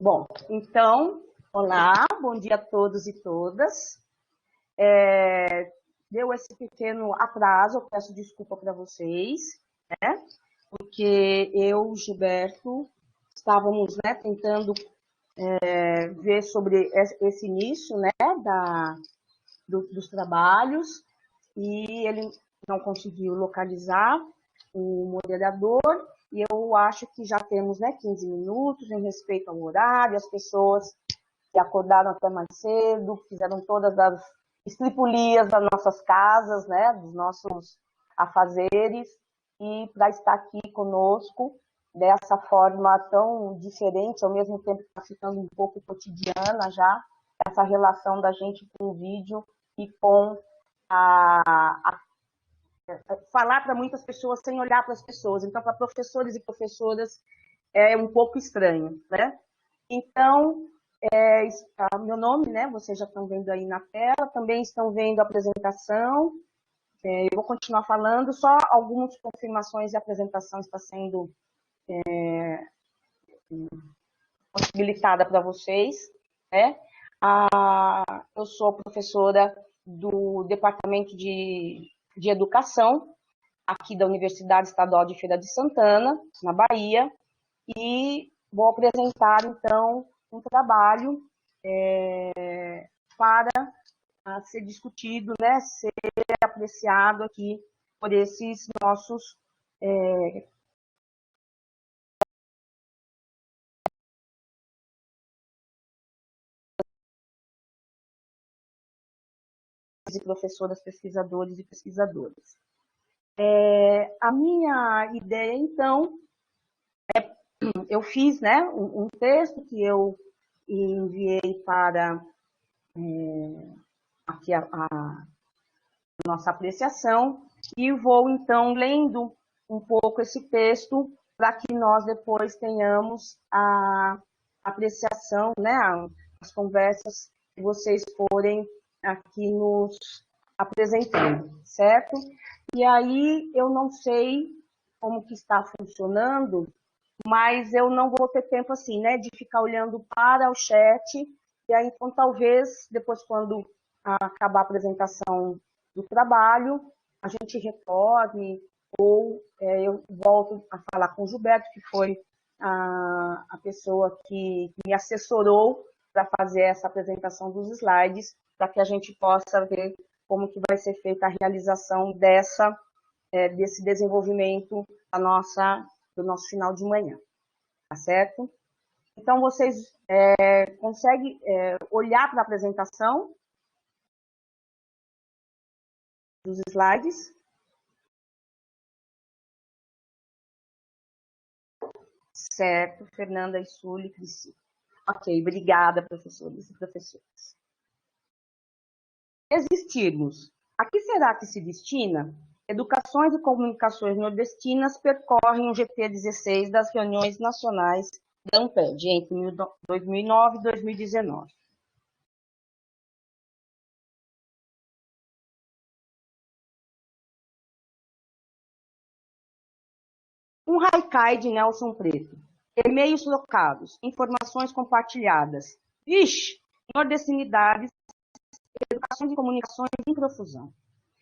Bom, então, olá, bom dia a todos e todas. Deu esse pequeno atraso, eu peço desculpa para vocês, né? Porque eu, Gilberto, estávamos, né, tentando ver sobre esse início, né, dos trabalhos, e ele não conseguiu localizar o moderador, e eu acho que já temos, né, 15 minutos em respeito ao horário, as pessoas que acordaram até mais cedo, fizeram todas as estripulias das nossas casas, né, dos nossos afazeres, e para estar aqui conosco dessa forma tão diferente, ao mesmo tempo que está ficando um pouco cotidiana já, essa relação da gente com o vídeo e com falar para muitas pessoas sem olhar para as pessoas. Então, para professores e professoras é um pouco estranho, né? Então, meu nome, né? Vocês já estão vendo aí na tela, também estão vendo a apresentação. Eu vou continuar falando, só algumas confirmações e a apresentação está sendo possibilitada para vocês, né? Eu sou professora do Departamento de Educação, aqui da Universidade Estadual de Feira de Santana, na Bahia, e vou apresentar, então, um trabalho para ser discutido, né, ser apreciado aqui por esses nossos professoras, pesquisadores e pesquisadoras. A minha ideia, então, eu fiz, né, um texto que eu enviei para aqui a nossa apreciação, e vou, então, lendo um pouco esse texto para que nós depois tenhamos a apreciação, né, as conversas que vocês forem aqui nos apresentando, certo? E aí eu não sei como que está funcionando, mas eu não vou ter tempo assim, né, de ficar olhando para o chat, e aí então talvez depois quando acabar a apresentação do trabalho, a gente retorne, ou eu volto a falar com o Gilberto, que foi a pessoa que me assessorou para fazer essa apresentação dos slides, para que a gente possa ver como que vai ser feita a realização desse desenvolvimento do nosso final de manhã, tá certo? Então, vocês conseguem olhar para a apresentação dos slides? Certo, Fernanda, Isuli, Cristina. Ok, obrigada, professores e professoras. Existirmos. A que será que se destina? Educações e Comunicações Nordestinas percorrem o GT16 das reuniões nacionais da ANPED entre 2009 e 2019. Um haikai de Nelson Preto. E-mails trocados, informações compartilhadas. Ixi, nordestinidades, educações e comunicações em profusão.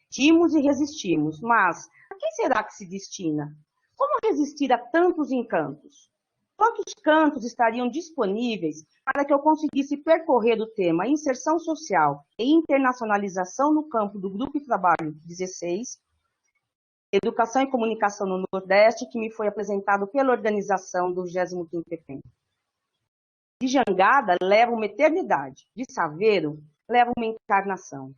Timos e resistimos, mas a quem será que se destina? Como resistir a tantos encantos? Quantos cantos estariam disponíveis para que eu conseguisse percorrer o tema inserção social e internacionalização no campo do Grupo de Trabalho 16, Educação e Comunicação no Nordeste, que me foi apresentado pela organização do 25º EP. De Jangada leva uma eternidade, de Saveiro leva uma encarnação.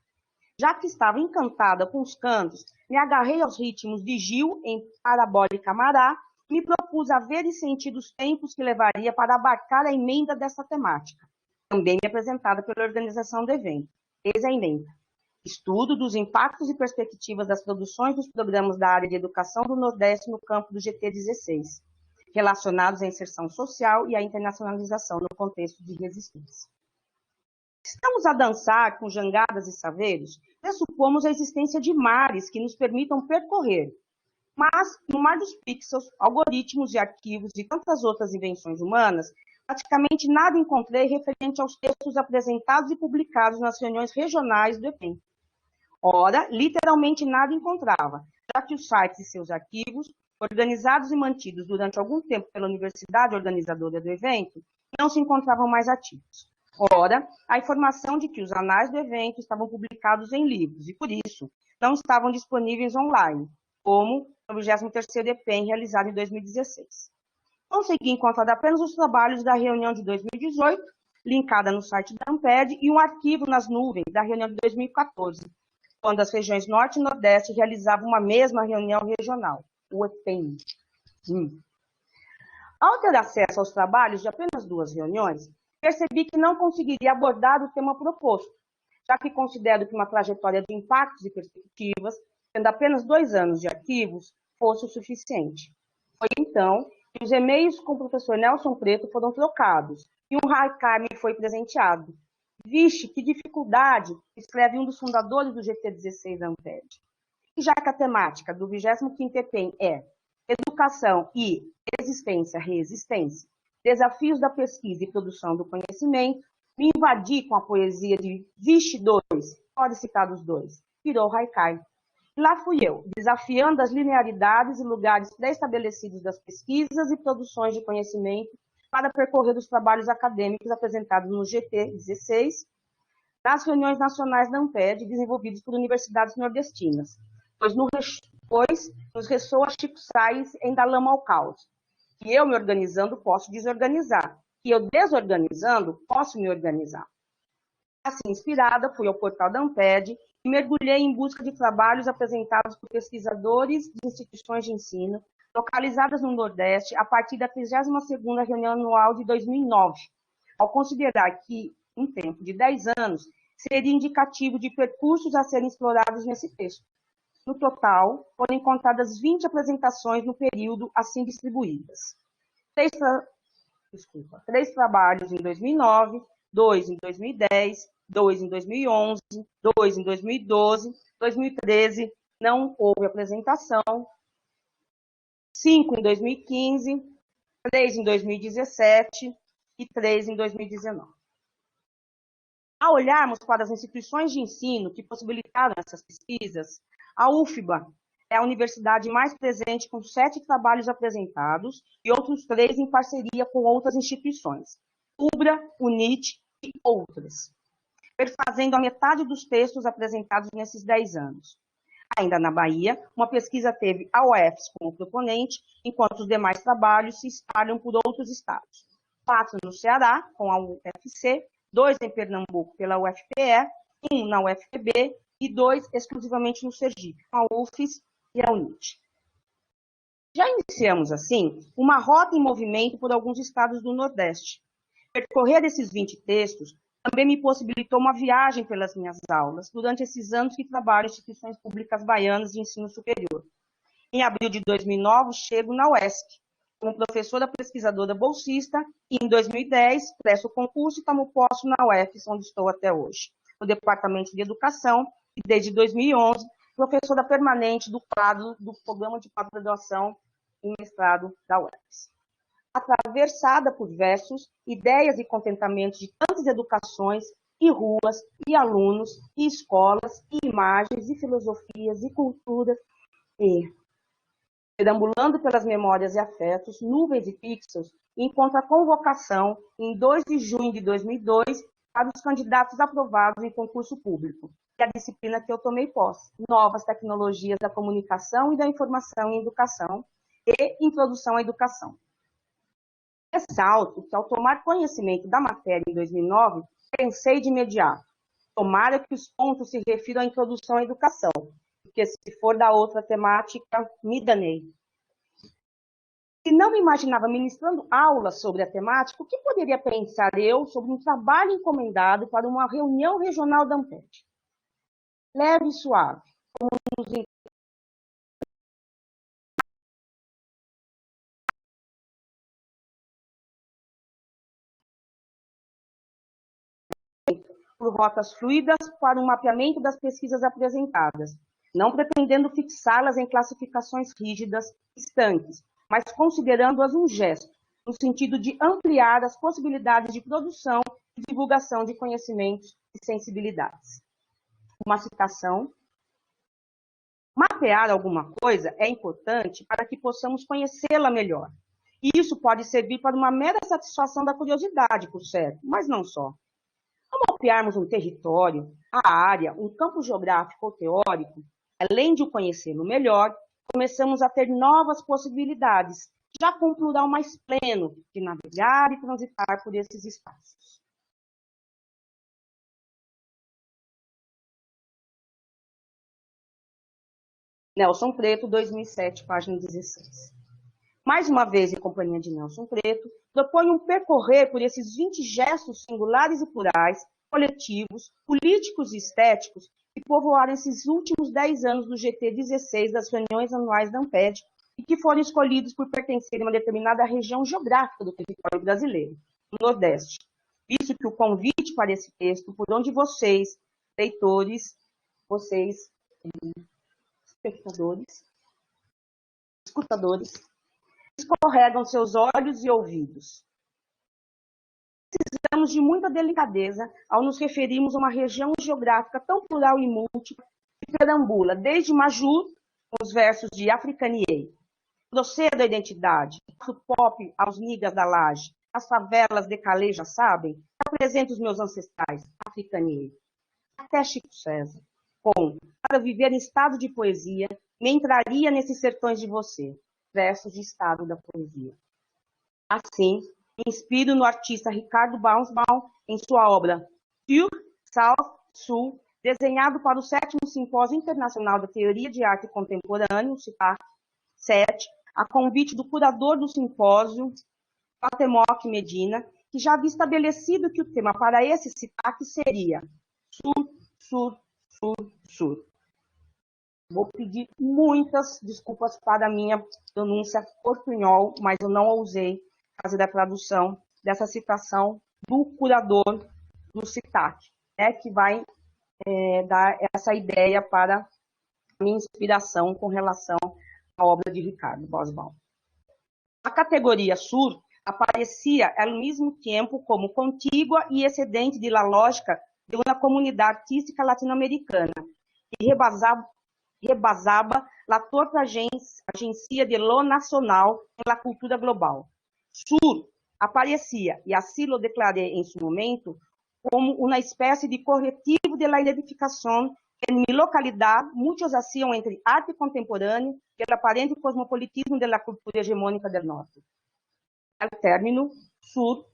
Já que estava encantada com os cantos, me agarrei aos ritmos de Gil em Parabólica Amará e me propus a ver e sentir os tempos que levaria para abarcar a emenda dessa temática, também me apresentada pela organização do evento. Eis a emenda. Estudo dos impactos e perspectivas das produções dos programas da área de educação do Nordeste no campo do GT16, relacionados à inserção social e à internacionalização no contexto de resistência. Estamos a dançar com jangadas e saveiros, pressupomos a existência de mares que nos permitam percorrer, mas no mar dos pixels, algoritmos e arquivos e tantas outras invenções humanas, praticamente nada encontrei referente aos textos apresentados e publicados nas reuniões regionais do EPEN. Ora, literalmente nada encontrava, já que os sites e seus arquivos, organizados e mantidos durante algum tempo pela universidade organizadora do evento, não se encontravam mais ativos. Ora, a informação de que os anais do evento estavam publicados em livros e, por isso, não estavam disponíveis online, como no 23º EPEN, realizado em 2016. Consegui encontrar apenas os trabalhos da reunião de 2018, linkada no site da Amped, e um arquivo nas nuvens da reunião de 2014, quando as regiões Norte e Nordeste realizavam uma mesma reunião regional, o EPEN. Ao ter acesso aos trabalhos de apenas 2 reuniões, percebi que não conseguiria abordar o tema proposto, já que considero que uma trajetória de impactos e perspectivas, tendo apenas 2 anos de arquivos, fosse o suficiente. Foi então que os e-mails com o professor Nelson Preto foram trocados e um archive me foi presenteado. Vixe, que dificuldade, escreve um dos fundadores do GT16 da Amped. E já que a temática do 25º EPEN é educação e resistência, desafios da pesquisa e produção do conhecimento, me invadi com a poesia de Vixe 2, pode citar os dois, virou haikai. Lá fui eu, desafiando as linearidades e lugares pré-estabelecidos das pesquisas e produções de conhecimento para percorrer os trabalhos acadêmicos apresentados no GT16, nas reuniões nacionais da Amped, desenvolvidos por universidades nordestinas, pois nos ressoa Chico Sainz em Da Lama ao Caos, que eu me organizando posso desorganizar, que eu desorganizando posso me organizar. Assim, inspirada, fui ao portal da Amped e mergulhei em busca de trabalhos apresentados por pesquisadores de instituições de ensino localizadas no Nordeste a partir da 32ª reunião anual de 2009, ao considerar que um tempo de 10 anos seria indicativo de percursos a serem explorados nesse texto. No total, foram encontradas 20 apresentações no período assim distribuídas. 3 trabalhos em 2009, 2 em 2010, 2 em 2011, 2 em 2012, 2013, não houve apresentação, 5 em 2015, 3 em 2017 e 3 em 2019. Ao olharmos para as instituições de ensino que possibilitaram essas pesquisas, a UFBA é a universidade mais presente, com 7 trabalhos apresentados e outros 3 em parceria com outras instituições, UBRA, UNIT e outras, perfazendo a metade dos textos apresentados nesses 10 anos. Ainda na Bahia, uma pesquisa teve a UFS como proponente, enquanto os demais trabalhos se espalham por outros estados. 4 no Ceará, com a UFC, 2 em Pernambuco pela UFPE, 1 na UFPB e 2 exclusivamente no Sergipe, com a UFES e a UNIT. Já iniciamos, assim, uma rota em movimento por alguns estados do Nordeste. Percorrer esses 20 textos também me possibilitou uma viagem pelas minhas aulas durante esses anos que trabalho em instituições públicas baianas de ensino superior. Em abril de 2009, chego na UESC, como professora pesquisadora bolsista, e em 2010 presto o concurso e tomo posse na UFES, onde estou até hoje, no Departamento de Educação, e desde 2011, professora permanente do quadro do Programa de Pós-Graduação em Mestrado da UFES. Atravessada por versos, ideias e contentamentos de tantas educações, e ruas, e alunos, e escolas, e imagens, e filosofias, e culturas, e perambulando pelas memórias e afetos, nuvens e pixels, encontra a convocação, em 2 de junho de 2002, para os candidatos aprovados em concurso público, que é a disciplina que eu tomei posse, Novas Tecnologias da Comunicação e da Informação em Educação, e Introdução à Educação. Ressalto que, ao tomar conhecimento da matéria em 2009, pensei de imediato, tomara que os pontos se refiram à introdução à educação, porque se for da outra temática, me danei. Se não me imaginava ministrando aulas sobre a temática, o que poderia pensar eu sobre um trabalho encomendado para uma reunião regional da Amped? Leve e suave, como nos por rotas fluidas para o mapeamento das pesquisas apresentadas, não pretendendo fixá-las em classificações rígidas, estanques, mas considerando-as um gesto, no sentido de ampliar as possibilidades de produção e divulgação de conhecimentos e sensibilidades. Uma citação: mapear alguma coisa é importante para que possamos conhecê-la melhor. E isso pode servir para uma mera satisfação da curiosidade, por certo, mas não só. Ao mapearmos um território, a área, um campo geográfico ou teórico, além de o conhecê-lo melhor, começamos a ter novas possibilidades, já com um plural mais pleno, de navegar e transitar por esses espaços. Nelson Preto, 2007, página 16. Mais uma vez, em companhia de Nelson Preto, proponho percorrer por esses 20 gestos singulares e plurais, coletivos, políticos e estéticos, que povoaram esses últimos 10 anos do GT16 das reuniões anuais da Amped e que foram escolhidos por pertencerem a uma determinada região geográfica do território brasileiro, no Nordeste. Visto que o convite para esse texto, por onde vocês, leitores, vocês, espectadores, escutadores, escorregam seus olhos e ouvidos. Precisamos de muita delicadeza ao nos referirmos a uma região geográfica tão plural e múltipla que perambula desde Maju, com os versos de Africaniei, Procedo à identidade, do pop aos nigas da laje, as favelas de Calais já sabem, apresento os meus ancestrais, Africaniei. Até Chico César, com para viver em estado de poesia, me entraria nesses sertões de você, versos de estado da poesia. Assim, me inspiro no artista Ricardo Baumsbaum em sua obra Sur, South, Sul, desenhado para o 7º Simpósio Internacional da Teoria de Arte Contemporânea, CIPAR 7, a convite do curador do simpósio, Patemoc Medina, que já havia estabelecido que o tema para esse CIPAC seria Sur, Sur, Sur, Sur. Vou pedir muitas desculpas para a minha pronúncia portunhol, mas eu não ousei fazer a tradução dessa citação do curador do CITAC, que vai dar essa ideia para a minha inspiração com relação à obra de Ricardo Baumsbaum. A categoria Sur aparecia ao mesmo tempo como contígua e excedente de la lógica de uma comunidade artística latino-americana e rebasaba la torta agência de lo nacional em la cultura global. Sur aparecia, e assim lo declarei em seu momento, como uma espécie de corretivo de la identificação en mi localidad, muitos hacían entre arte contemporânea e el aparente cosmopolitismo de la cultura hegemônica del norte. Al término, Sur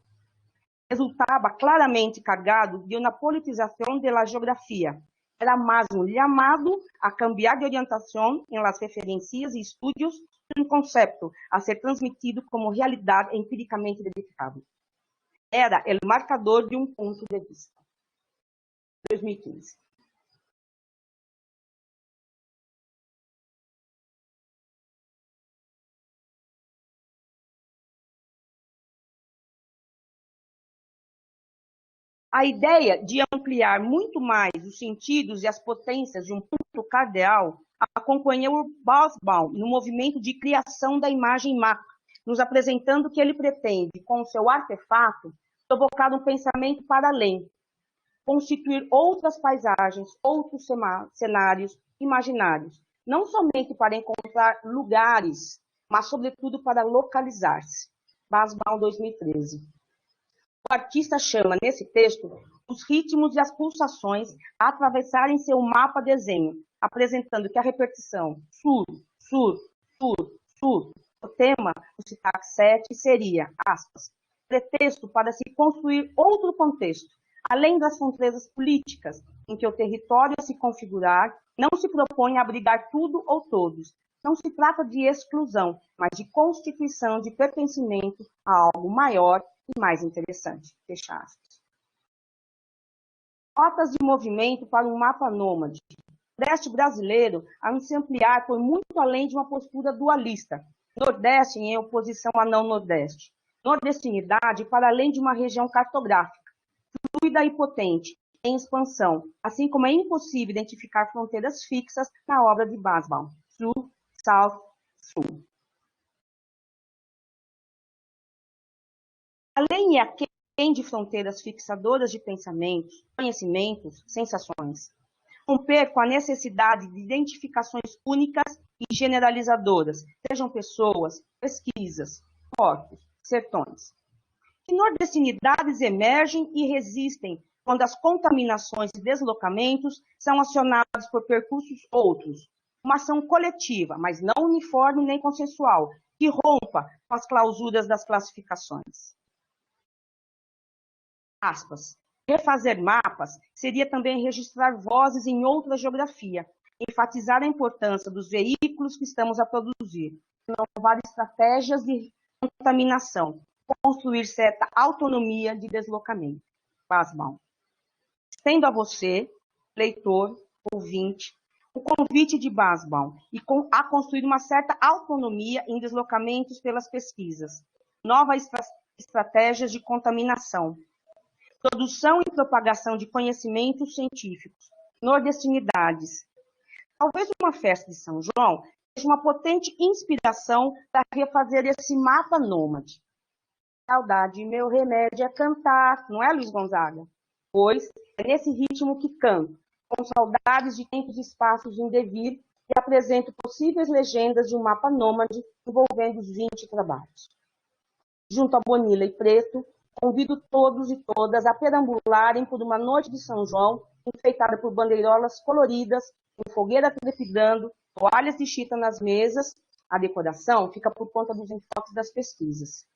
resultava claramente cargado de uma politização de la geografia. Era mais um llamado a cambiar de orientação em las referências e estudos de um conceito a ser transmitido como realidade empiricamente verificável. Era o marcador de um ponto de vista. 2015. A ideia de ampliar muito mais os sentidos e as potências de um ponto cardeal acompanhou Baumsbaum no movimento de criação da imagem mapa, nos apresentando que ele pretende, com seu artefato, provocar um pensamento para além, constituir outras paisagens, outros cenários imaginários, não somente para encontrar lugares, mas, sobretudo, para localizar-se. Baumsbaum, 2013. O artista chama, nesse texto, os ritmos e as pulsações a atravessarem seu mapa-desenho, apresentando que a repetição sur, sur, sur, sur, o tema do CITAC 7 seria, aspas, pretexto para se construir outro contexto, além das fronteiras políticas, em que o território a se configurar não se propõe a abrigar tudo ou todos. Não se trata de exclusão, mas de constituição de pertencimento a algo maior e mais interessante. Fecha aspas. Rotas de movimento para um mapa nômade. O Nordeste brasileiro a se ampliar por muito além de uma postura dualista. Nordeste em oposição a não Nordeste. Nordestinidade para além de uma região cartográfica, fluida e potente, em expansão, assim como é impossível identificar fronteiras fixas na obra de Baumsbaum. Sul, South, Sul. Além e aquém de fronteiras fixadoras de pensamentos, conhecimentos, sensações. Romper com a necessidade de identificações únicas e generalizadoras, sejam pessoas, pesquisas, corpos, sertões. Que nordestinidades emergem e resistem quando as contaminações e deslocamentos são acionados por percursos outros. Uma ação coletiva, mas não uniforme nem consensual, que rompa com as clausuras das classificações. Aspas. Refazer mapas seria também registrar vozes em outra geografia, enfatizar a importância dos veículos que estamos a produzir, inovar estratégias de contaminação, construir certa autonomia de deslocamento. Basbaum. Estendo a você, leitor, ouvinte, o convite de Basbaum a construir uma certa autonomia em deslocamentos pelas pesquisas, novas estratégias de contaminação, produção e propagação de conhecimentos científicos, nordestinidades. Talvez uma festa de São João seja uma potente inspiração para refazer esse mapa nômade. Saudade, meu remédio é cantar, não é, Luiz Gonzaga? Pois é nesse ritmo que canto, com saudades de tempos e espaços em devir, e apresento possíveis legendas de um mapa nômade envolvendo os 20 trabalhos. Junto a Bonilla e Preto, convido todos e todas a perambularem por uma noite de São João, enfeitada por bandeirolas coloridas, com fogueira trepidando, toalhas de chita nas mesas. A decoração fica por conta dos enfoques das pesquisas.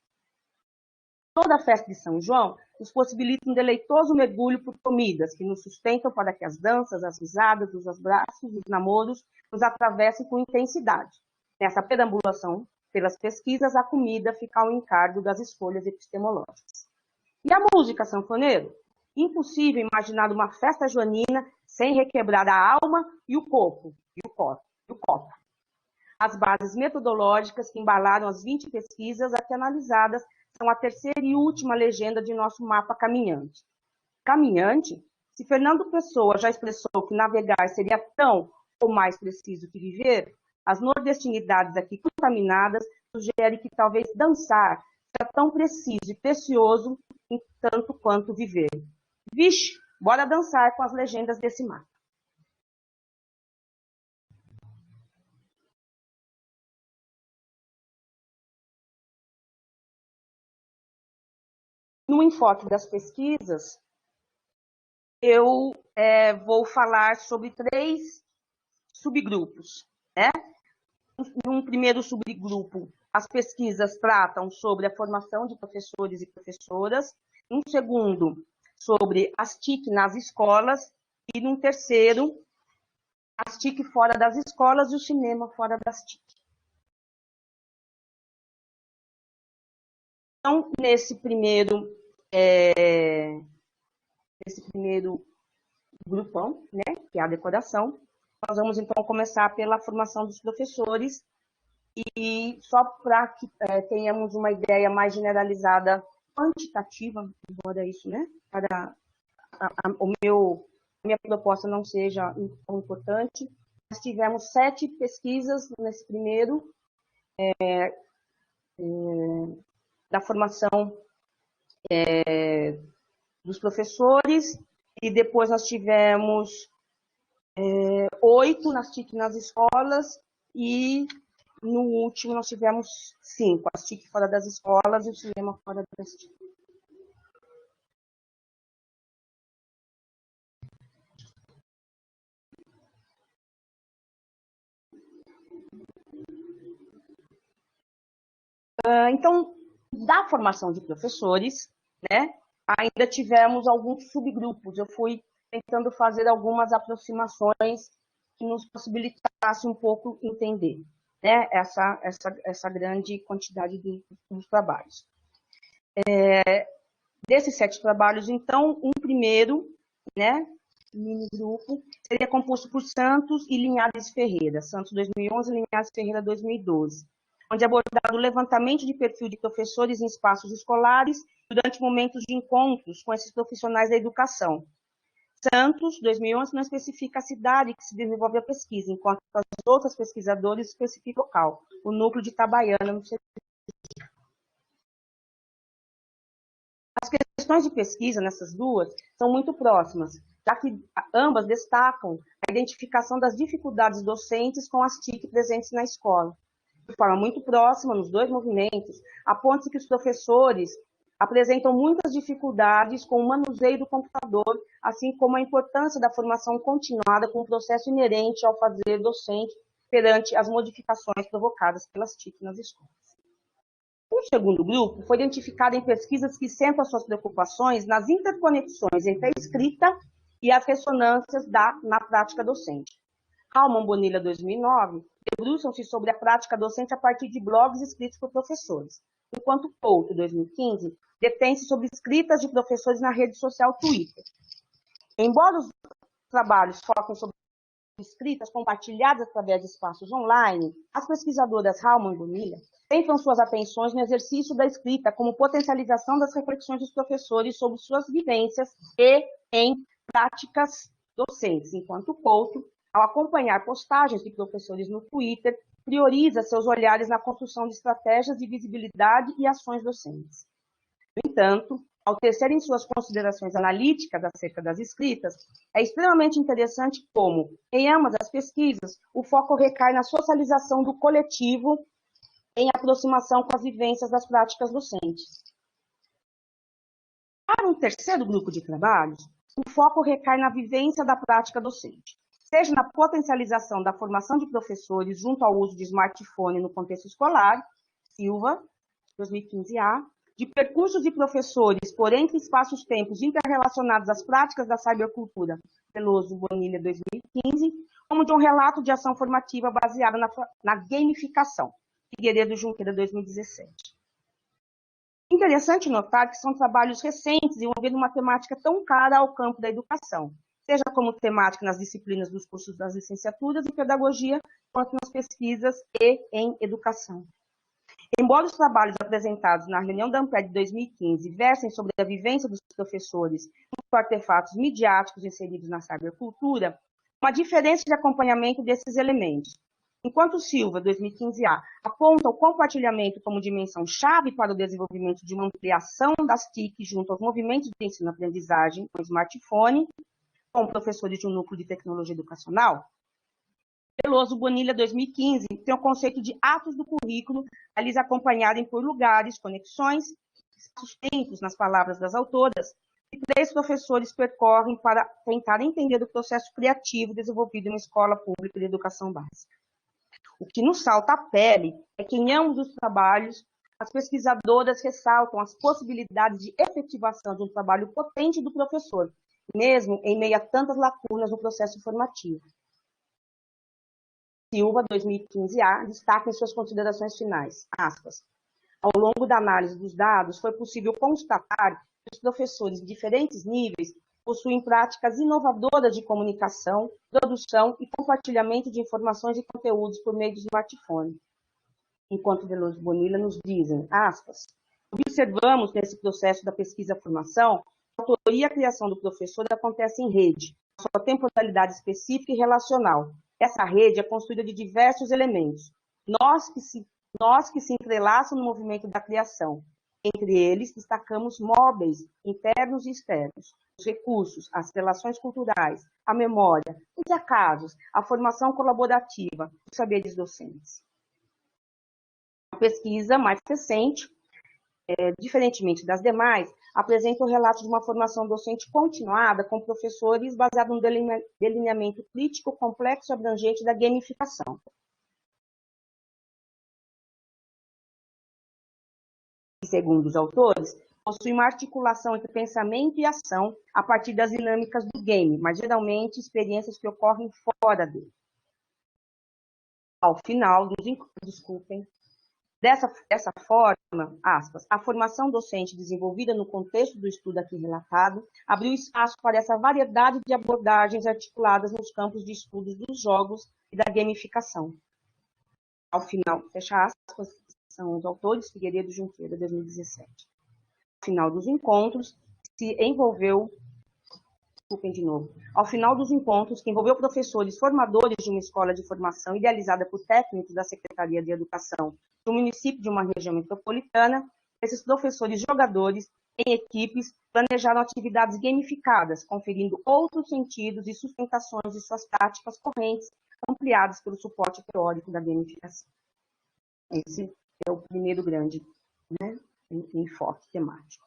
Toda a festa de São João nos possibilita um deleitoso mergulho por comidas que nos sustentam para que as danças, as risadas, os abraços, os namoros nos atravessem com intensidade. Nessa perambulação pelas pesquisas, a comida fica ao encargo das escolhas epistemológicas. E a música, sanfoneiro? Impossível imaginar uma festa joanina sem requebrar a alma e o corpo, e o copo. As bases metodológicas que embalaram as 20 pesquisas aqui analisadas são a terceira e última legenda de nosso mapa caminhante. Caminhante? Se Fernando Pessoa já expressou que navegar seria tão ou mais preciso que viver, as nordestinidades aqui contaminadas sugerem que talvez dançar seja tão preciso e precioso em tanto quanto viver. Vixe, bora dançar com as legendas desse mapa. No enfoque das pesquisas, eu vou falar sobre 3 subgrupos. Né? Num primeiro subgrupo, as pesquisas tratam sobre a formação de professores e professoras. Num segundo, sobre as TIC nas escolas. E num terceiro, as TIC fora das escolas e o cinema fora das TIC. Então, nesse primeiro grupão, né, que é a decoração, nós vamos então começar pela formação dos professores, e só para que tenhamos uma ideia mais generalizada, quantitativa, embora isso, né, para a minha proposta não seja tão importante. Nós tivemos 7 pesquisas nesse primeiro, da formação dos professores, e depois nós tivemos 8 nas TIC nas escolas, e no último nós tivemos 5, as TIC fora das escolas e o cinema fora das TIC. Então, da formação de professores, né, ainda tivemos alguns subgrupos. Eu fui tentando fazer algumas aproximações que nos possibilitassem um pouco entender, né, essa grande quantidade dos trabalhos. Desses 7 trabalhos, então, um primeiro, né, mini grupo, seria composto por Santos e Linhares Ferreira, Santos 2011 e Linhares Ferreira 2012, onde é abordado o levantamento de perfil de professores em espaços escolares durante momentos de encontros com esses profissionais da educação. Santos, 2011, não especifica a cidade que se desenvolve a pesquisa, enquanto as outras pesquisadores especificam o local, o núcleo de Itabaiana, no questões de pesquisa nessas duas são muito próximas, já que ambas destacam a identificação das dificuldades docentes com as TIC presentes na escola. De forma muito próxima, nos dois movimentos, aponta-se que os professores apresentam muitas dificuldades com o manuseio do computador, assim como a importância da formação continuada com o processo inerente ao fazer docente perante as modificações provocadas pelas TIC nas escolas. O segundo grupo foi identificado em pesquisas que centram suas preocupações nas interconexões entre a escrita e as ressonâncias na prática docente. Raumann Bonilla, 2009, debruçam-se sobre a prática docente a partir de blogs escritos por professores, enquanto Couto, 2015, detém-se sobre escritas de professores na rede social Twitter. Embora os trabalhos foquem sobre escritas compartilhadas através de espaços online, as pesquisadoras Raumann Bonilla centram suas atenções no exercício da escrita como potencialização das reflexões dos professores sobre suas vivências e em práticas docentes, enquanto Couto, ao acompanhar postagens de professores no Twitter, prioriza seus olhares na construção de estratégias de visibilidade e ações docentes. No entanto, ao tecerem suas considerações analíticas acerca das escritas, é extremamente interessante como, em ambas as pesquisas, o foco recai na socialização do coletivo em aproximação com as vivências das práticas docentes. Para um terceiro grupo de trabalhos, o foco recai na vivência da prática docente, seja na potencialização da formação de professores junto ao uso de smartphone no contexto escolar, Silva, 2015A, de percursos de professores por entre espaços-tempos interrelacionados às práticas da cybercultura, Veloso Bonilha, 2015, como de um relato de ação formativa baseada na gamificação, Figueiredo Junqueira, 2017. Interessante notar que são trabalhos recentes envolvendo uma temática tão cara ao campo da educação, seja como temática nas disciplinas dos cursos das licenciaturas e pedagogia, quanto nas pesquisas e em educação. Embora os trabalhos apresentados na reunião da Amped de 2015 versem sobre a vivência dos professores com artefatos midiáticos inseridos na cybercultura, uma diferença de acompanhamento desses elementos. Enquanto Silva, 2015A, aponta o compartilhamento como dimensão-chave para o desenvolvimento de uma ampliação das TIC junto aos movimentos de ensino-aprendizagem com smartphone, com professores de um núcleo de tecnologia educacional, Veloso Bonilha, 2015, tem o conceito de atos do currículo, a lhes acompanharem por lugares, conexões, espaços-tempos, nas palavras das autoras, que 3 professores percorrem para tentar entender o processo criativo desenvolvido em uma escola pública de educação básica. O que nos salta à pele é que em ambos os trabalhos, as pesquisadoras ressaltam as possibilidades de efetivação de um trabalho potente do professor, mesmo em meio a tantas lacunas no processo formativo. Silva, 2015A, destaca em suas considerações finais, aspas, ao longo da análise dos dados, foi possível constatar que os professores de diferentes níveis possuem práticas inovadoras de comunicação, produção e compartilhamento de informações e conteúdos por meio do smartphone. Enquanto Veloso Bonilla nos dizem, aspas, observamos nesse processo da pesquisa-formação, a autoria e a criação do professor acontece em rede, sua temporalidade específica e relacional. Essa rede é construída de diversos elementos, nós que se entrelaçam no movimento da criação. Entre eles, destacamos móveis internos e externos, os recursos, as relações culturais, a memória, os acasos, a formação colaborativa, os saberes docentes. A pesquisa mais recente, diferentemente das demais, apresenta o relato de uma formação docente continuada com professores baseado no delineamento crítico, complexo e abrangente da gamificação. Segundo os autores, possui uma articulação entre pensamento e ação a partir das dinâmicas do game, mas geralmente experiências que ocorrem fora dele. Ao final dessa forma, aspas, a formação docente desenvolvida no contexto do estudo aqui relatado abriu espaço para essa variedade de abordagens articuladas nos campos de estudos dos jogos e da gamificação. Ao final, fecha aspas, são os autores Figueiredo Junqueira, 2017. Ao final dos encontros, Ao final dos encontros, que envolveu professores formadores de uma escola de formação idealizada por técnicos da Secretaria de Educação do município de uma região metropolitana, esses professores jogadores em equipes, planejaram atividades gamificadas, conferindo outros sentidos e sustentações de suas práticas correntes, ampliadas pelo suporte teórico da gamificação. Esse é o primeiro grande, né, enfoque temático.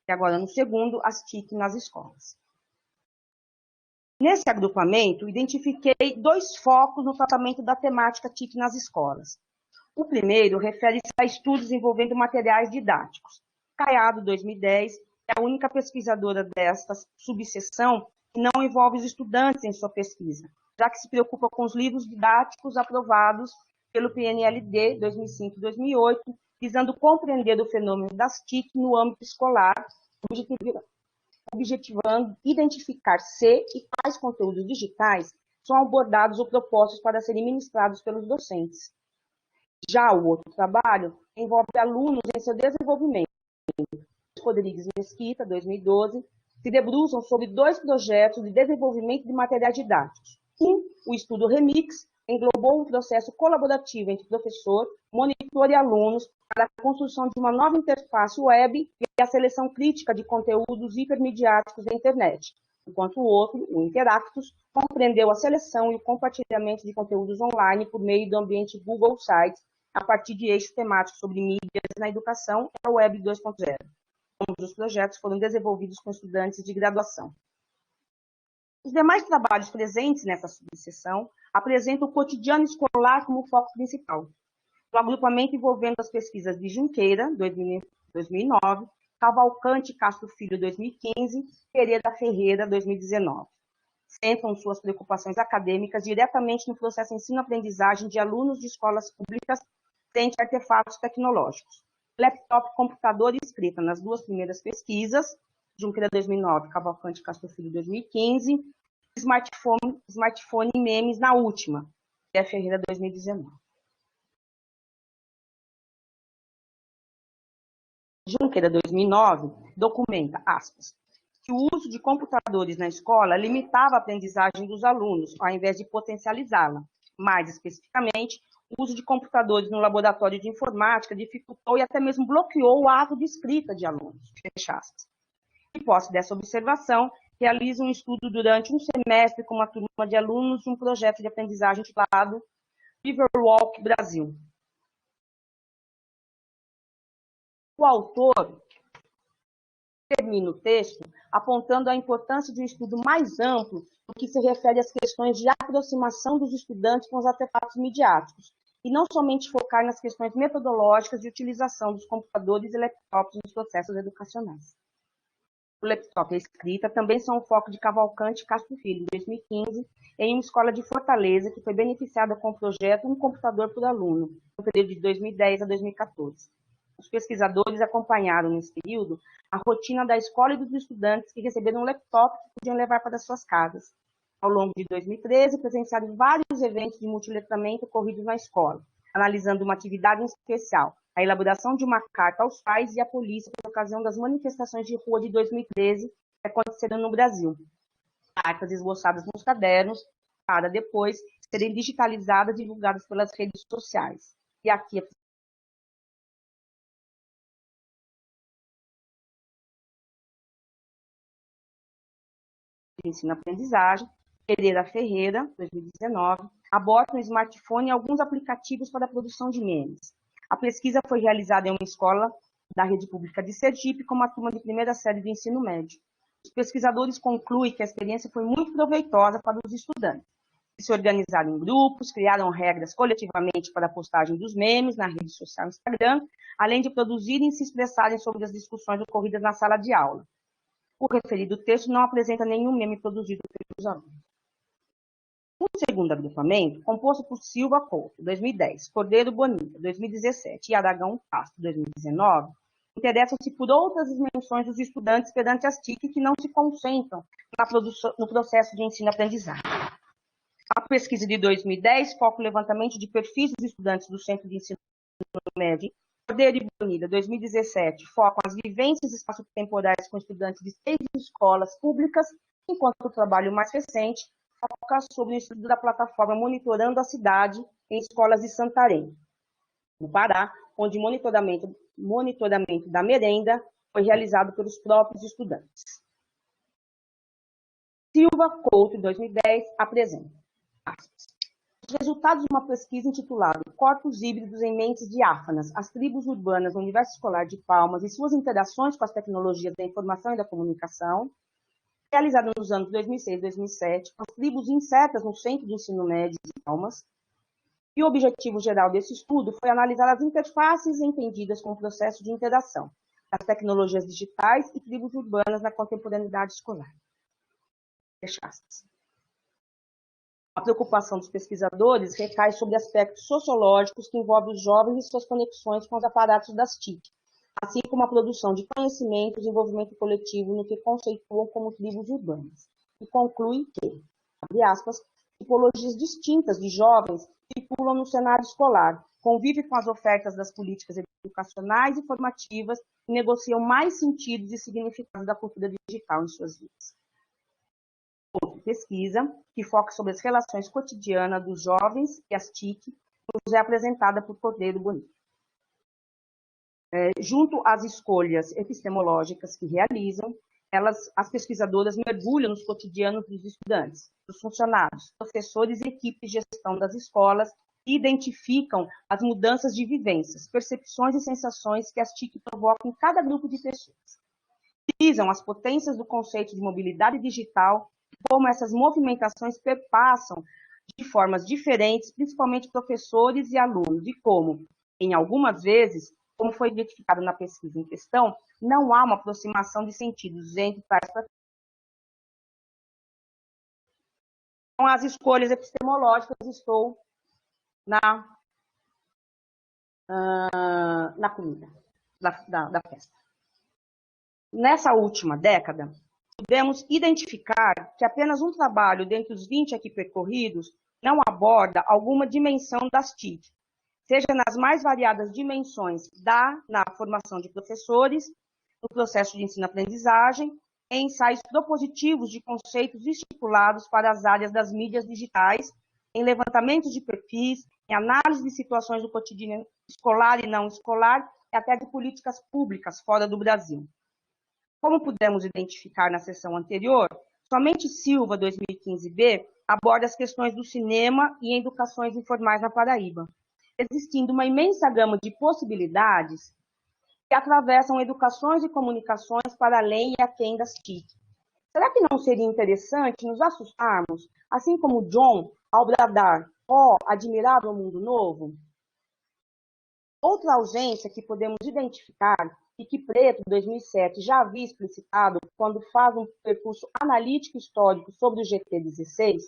E agora, no segundo, as TIC nas escolas. Nesse agrupamento, identifiquei 2 focos no tratamento da temática TIC nas escolas. O primeiro refere-se a estudos envolvendo materiais didáticos. Caiado, 2010, é a única pesquisadora desta subseção que não envolve os estudantes em sua pesquisa, já que se preocupa com os livros didáticos aprovados pelo PNLD 2005-2008, visando compreender o fenômeno das TIC no âmbito escolar, objetivando identificar se e quais conteúdos digitais são abordados ou propostos para serem ministrados pelos docentes. Já o outro trabalho envolve alunos em seu desenvolvimento. Rodrigues Mesquita, 2012, se debruçam sobre 2 projetos de desenvolvimento de materiais didáticos. O estudo Remix, englobou um processo colaborativo entre professor, monitor e alunos para a construção de uma nova interface web e a seleção crítica de conteúdos hipermediáticos da internet, enquanto o outro, o Interactus, compreendeu a seleção e o compartilhamento de conteúdos online por meio do ambiente Google Sites, a partir de eixos temáticos sobre mídias na educação e a Web 2.0. Ambos os projetos foram desenvolvidos com estudantes de graduação. Os demais trabalhos presentes nessa subseção apresentam o cotidiano escolar como foco principal. O agrupamento envolvendo as pesquisas de Junqueira, 2009, Cavalcante Castro Filho, 2015, Pereira Ferreira, 2019. Centram suas preocupações acadêmicas diretamente no processo ensino-aprendizagem de alunos de escolas públicas frente a artefatos tecnológicos. Laptop, computador e escrita nas 2 primeiras pesquisas, Junqueira 2009, Cavalcante Castro Filho 2015, smartphone e memes na última, que é Ferreira 2019. Junqueira 2009 documenta, aspas, que o uso de computadores na escola limitava a aprendizagem dos alunos, ao invés de potencializá-la. Mais especificamente, o uso de computadores no laboratório de informática dificultou e até mesmo bloqueou o ato de escrita de alunos. Fecha aspas. Em posse dessa observação, realiza um estudo durante um semestre com uma turma de alunos de um projeto de aprendizagem chamado Riverwalk Brasil. O autor termina o texto apontando a importância de um estudo mais amplo no que se refere às questões de aproximação dos estudantes com os artefatos midiáticos, e não somente focar nas questões metodológicas de utilização dos computadores e laptops nos processos educacionais. O laptop e a escrita também são um foco de Cavalcante Castro Filho, 2015, em uma escola de Fortaleza, que foi beneficiada com o projeto Um Computador por Aluno, no período de 2010 a 2014. Os pesquisadores acompanharam, nesse período, a rotina da escola e dos estudantes que receberam um laptop que podiam levar para suas casas. Ao longo de 2013, presenciaram vários eventos de multiletramento ocorridos na escola, analisando uma atividade em especial, a elaboração de uma carta aos pais e à polícia por ocasião das manifestações de rua de 2013 que aconteceram no Brasil. Cartas esboçadas nos cadernos para depois serem digitalizadas e divulgadas pelas redes sociais. E aqui é ensino-aprendizagem, Pereira Ferreira, 2019, aborda um smartphone e alguns aplicativos para a produção de memes. A pesquisa foi realizada em uma escola da rede pública de Sergipe com uma turma de primeira série do ensino médio. Os pesquisadores concluem que a experiência foi muito proveitosa para os estudantes. Se organizaram em grupos, criaram regras coletivamente para a postagem dos memes na rede social Instagram, além de produzirem e se expressarem sobre as discussões ocorridas na sala de aula. O referido texto não apresenta nenhum meme produzido pelos alunos. O segundo agrupamento, composto por Silva Couto, 2010, Cordeiro Bonita, 2017 e Aragão Castro, 2019, interessam-se por outras dimensões dos estudantes perante as TIC que não se concentram no processo de ensino-aprendizagem. A pesquisa de 2010 foca o levantamento de perfis dos estudantes do Centro de Ensino Médio. Cordeiro e Bonita, 2017, focam as vivências espaço-temporais com estudantes de 6 escolas públicas, enquanto o trabalho mais recente foca sobre o estudo da plataforma Monitorando a Cidade em escolas de Santarém, no Pará, onde monitoramento da merenda foi realizado pelos próprios estudantes. Silva Couto, em 2010, apresenta os resultados de uma pesquisa intitulada Corpos Híbridos em Mentes Diáfanas, as tribos urbanas no universo escolar de Palmas e suas interações com as tecnologias da informação e da comunicação, realizada nos anos 2006 e 2007, com as tribos insertas no Centro de Ensino Médio de Palmas. E o objetivo geral desse estudo foi analisar as interfaces entendidas como processo de interação das tecnologias digitais e tribos urbanas na contemporaneidade escolar. Fecha aspas. A preocupação dos pesquisadores recai sobre aspectos sociológicos que envolvem os jovens e suas conexões com os aparatos das TIC, assim como a produção de conhecimento e desenvolvimento coletivo no que conceituam como tribos urbanas. E conclui que, abre aspas, tipologias distintas de jovens circulam no cenário escolar, convivem com as ofertas das políticas educacionais e formativas e negociam mais sentidos e significados da cultura digital em suas vidas. Outra pesquisa, que foca sobre as relações cotidianas dos jovens e as TIC, nos é apresentada por Cordeiro Bonito. Junto às escolhas epistemológicas que realizam, as pesquisadoras mergulham nos cotidianos dos estudantes, dos funcionários, professores e equipes de gestão das escolas e identificam as mudanças de vivências, percepções e sensações que as TIC provocam em cada grupo de pessoas. Visam as potências do conceito de mobilidade digital, como essas movimentações perpassam de formas diferentes, principalmente professores e alunos, e como, em algumas vezes, como foi identificado na pesquisa em questão, não há uma aproximação de sentidos entre tais professores. Com as escolhas epistemológicas, estou na comida da festa. Nessa última década, podemos identificar que apenas um trabalho dentre os 20 aqui percorridos não aborda alguma dimensão das TIC, seja nas mais variadas dimensões na formação de professores, no processo de ensino-aprendizagem, em ensaios propositivos de conceitos estipulados para as áreas das mídias digitais, em levantamentos de perfis, em análise de situações do cotidiano escolar e não escolar, e até de políticas públicas fora do Brasil. Como pudemos identificar na sessão anterior, somente Silva, 2015b, aborda as questões do cinema e educações informais na Paraíba, existindo uma imensa gama de possibilidades que atravessam educações e comunicações para além e aquém das TIC. Será que não seria interessante nos assustarmos, assim como John, ao bradar, ó, admirável mundo novo? Outra ausência que podemos identificar e que Preto, 2007, já havia explicitado quando faz um percurso analítico histórico sobre o GT16,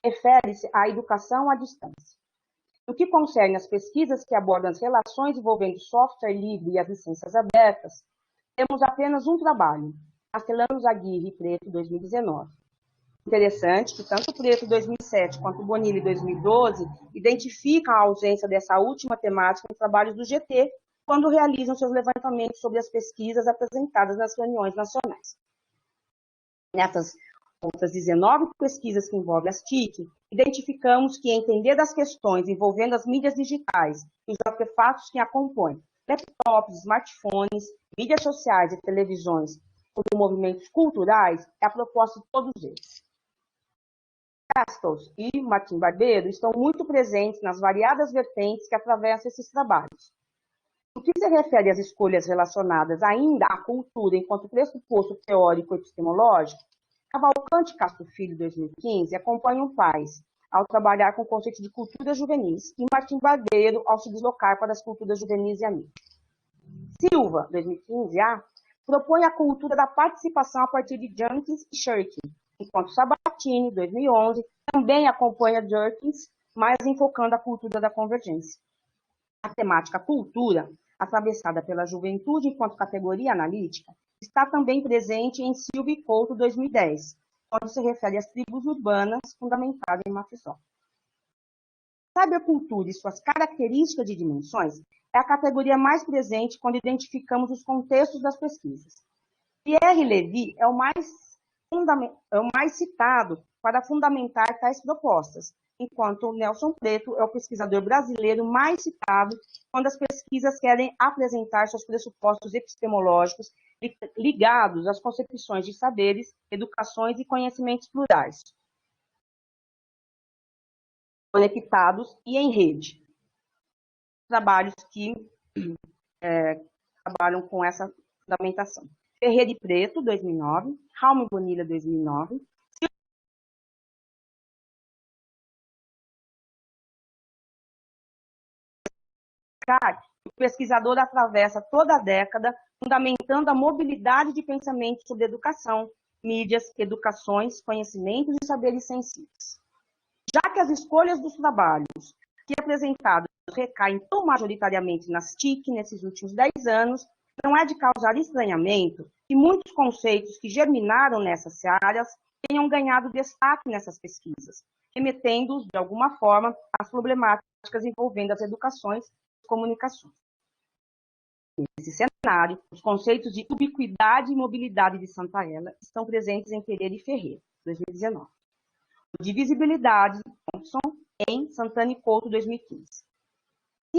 refere-se à educação à distância. No que concerne às pesquisas que abordam as relações envolvendo software livre e as licenças abertas, temos apenas um trabalho, Castellanos Aguirre e Preto, 2019. Interessante que tanto Preto, 2007, quanto Bonilli, 2012, identificam a ausência dessa última temática nos trabalhos do GT, quando realizam seus levantamentos sobre as pesquisas apresentadas nas reuniões nacionais. Nessas outras 19 pesquisas que envolvem as TIC, identificamos que entender das questões envolvendo as mídias digitais e os artefatos que a compõem, laptops, smartphones, mídias sociais e televisões, como movimentos culturais, é a proposta de todos eles. Castells e Martim Barbeiro estão muito presentes nas variadas vertentes que atravessam esses trabalhos. No que se refere às escolhas relacionadas ainda à cultura enquanto pressuposto teórico e epistemológico, Cavalcante Castro Filho, 2015, acompanham Paes ao trabalhar com o conceito de culturas juvenis e Martim Barbeiro ao se deslocar para as culturas juvenis e a mídia. Silva, 2015, propõe a cultura da participação a partir de Jenkins e Shirkin, enquanto Sabatini, 2011, também acompanha Jenkins, mas enfocando a cultura da convergência. A temática cultura, atravessada pela juventude enquanto categoria analítica, está também presente em Silva e Couto, 2010, quando se refere às tribos urbanas fundamentadas em Mafisol. Sabe a cultura e suas características de dimensões é a categoria mais presente quando identificamos os contextos das pesquisas. Pierre Levy é o mais citado para fundamentar tais propostas, enquanto Nelson Preto é o pesquisador brasileiro mais citado quando as pesquisas querem apresentar seus pressupostos epistemológicos ligados às concepções de saberes, educações e conhecimentos plurais, conectados e em rede. Trabalhos que trabalham com essa fundamentação. Ferreira e Preto, 2009, Raul e Bonilha, 2009, o pesquisador atravessa toda a década fundamentando a mobilidade de pensamento sobre educação, mídias, educações, conhecimentos e saberes sensíveis. Já que as escolhas dos trabalhos que apresentados recaem tão majoritariamente nas TIC nesses últimos 10 anos, não é de causar estranhamento que muitos conceitos que germinaram nessas áreas tenham ganhado destaque nessas pesquisas, remetendo-os, de alguma forma, às problemáticas envolvendo as educações e comunicações. Nesse cenário, os conceitos de ubiquidade e mobilidade de Santaella estão presentes em Pereira e Ferreira, 2019. O de visibilidade, Thompson, em Santana e Couto, 2015.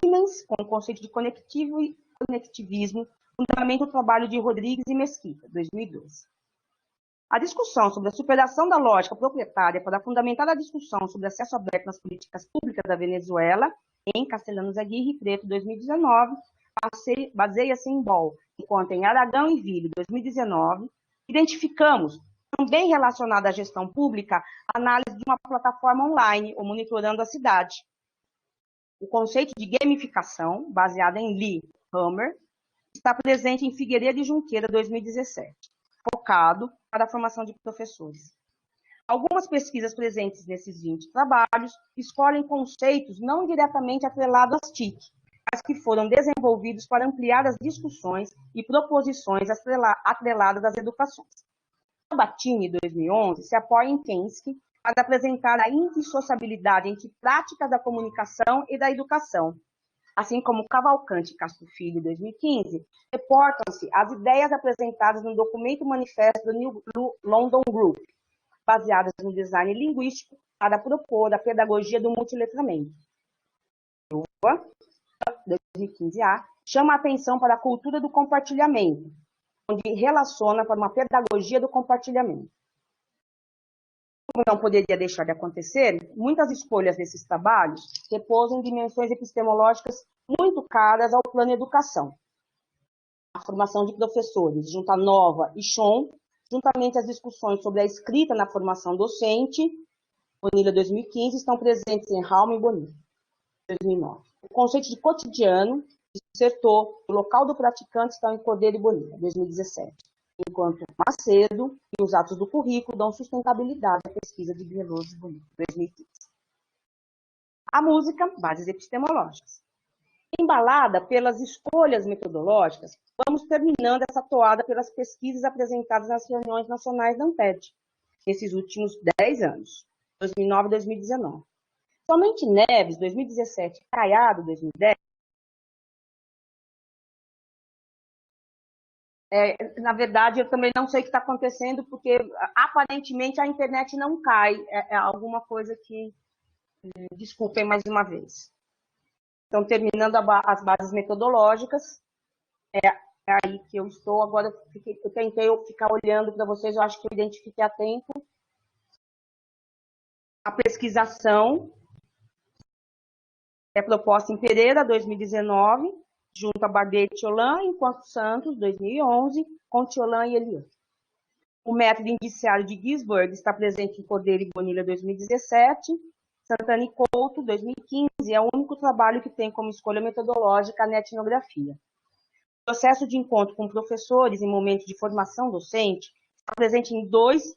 Siemens, com o conceito de conectivo e conectivismo, fundamenta o trabalho de Rodrigues e Mesquita, 2012. A discussão sobre a superação da lógica proprietária para fundamentar a discussão sobre acesso aberto nas políticas públicas da Venezuela, em Castellanos Aguirre e Preto, 2019, baseia-se em Ball, enquanto em Aragão e Ville, 2019, identificamos, também relacionada à gestão pública, a análise de uma plataforma online, ou monitorando a cidade. O conceito de gamificação, baseado em Lee Hammer, está presente em Figueiredo e Junqueira, 2017, focado para a formação de professores. Algumas pesquisas presentes nesses 20 trabalhos escolhem conceitos não diretamente atrelados às TIC, mas que foram desenvolvidos para ampliar as discussões e proposições atreladas às educações. Sabatini, 2011, se apoia em Kensky para apresentar a indissociabilidade entre práticas da comunicação e da educação. Assim como Cavalcante e Castro Filho, 2015, reportam-se as ideias apresentadas no documento manifesto do New London Group, baseadas no design linguístico para propor a pedagogia do multiletramento. 2015A, chama a atenção para a cultura do compartilhamento, onde relaciona para uma pedagogia do compartilhamento. Como não poderia deixar de acontecer, muitas escolhas desses trabalhos repousam em dimensões epistemológicas muito caras ao plano educação. A formação de professores, junto a Nova e Chon, juntamente às discussões sobre a escrita na formação docente, Bonilha 2015, estão presentes em Raum e Bonilha 2009. O conceito de cotidiano dissertou o local do praticante está em Cordeiro e Bonilha, 2017, enquanto Macedo e os atos do currículo dão sustentabilidade à pesquisa de Veloso e Bonilha, 2015. A música, bases epistemológicas. Embalada pelas escolhas metodológicas, vamos terminando essa toada pelas pesquisas apresentadas nas reuniões nacionais da Amped, nesses últimos 10 anos, 2009 e 2019. Somente Neves, 2017, Caiado, 2010, na verdade, eu também não sei o que está acontecendo, porque aparentemente a internet não cai. É alguma coisa que... Desculpem mais uma vez. Então, terminando as bases metodológicas, é aí que eu estou. Agora, eu tentei ficar olhando para vocês, eu acho que eu identifiquei a tempo. A pesquisação é proposta em Pereira, 2019, junto a Barbier e Tiolan, enquanto Santos, 2011, com Tiolan e Elian. O método indiciário de Gisberg está presente em Cordeiro e Bonilha, 2017, Santana e Couto, 2015, é o único trabalho que tem como escolha metodológica a etnografia. O processo de encontro com professores em momentos de formação docente está presente em dois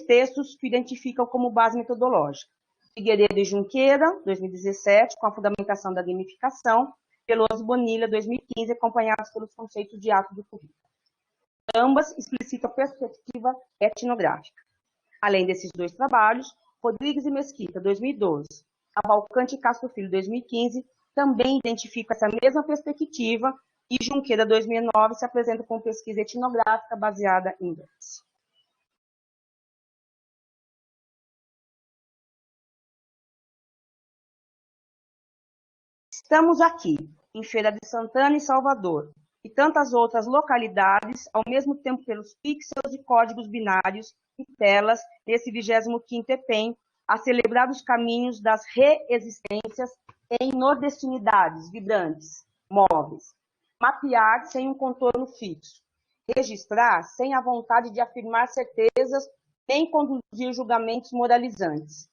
textos que identificam como base metodológica. Figueiredo e Junqueira, 2017, com a fundamentação da gamificação, Veloso e Bonilha, 2015, acompanhados pelos conceitos de ato do currículo. Ambas explicitam a perspectiva etnográfica. Além desses dois trabalhos, Rodrigues e Mesquita, 2012, Cavalcante e Castro Filho, 2015, também identificam essa mesma perspectiva, e Junqueira, 2009, se apresenta com pesquisa etnográfica baseada em dados. Estamos aqui, em Feira de Santana e Salvador, e tantas outras localidades, ao mesmo tempo pelos pixels e códigos binários e telas, nesse 25º EPEM, a celebrar os caminhos das reexistências em nordestinidades vibrantes, móveis. Mapear sem um contorno fixo. Registrar sem a vontade de afirmar certezas nem conduzir julgamentos moralizantes.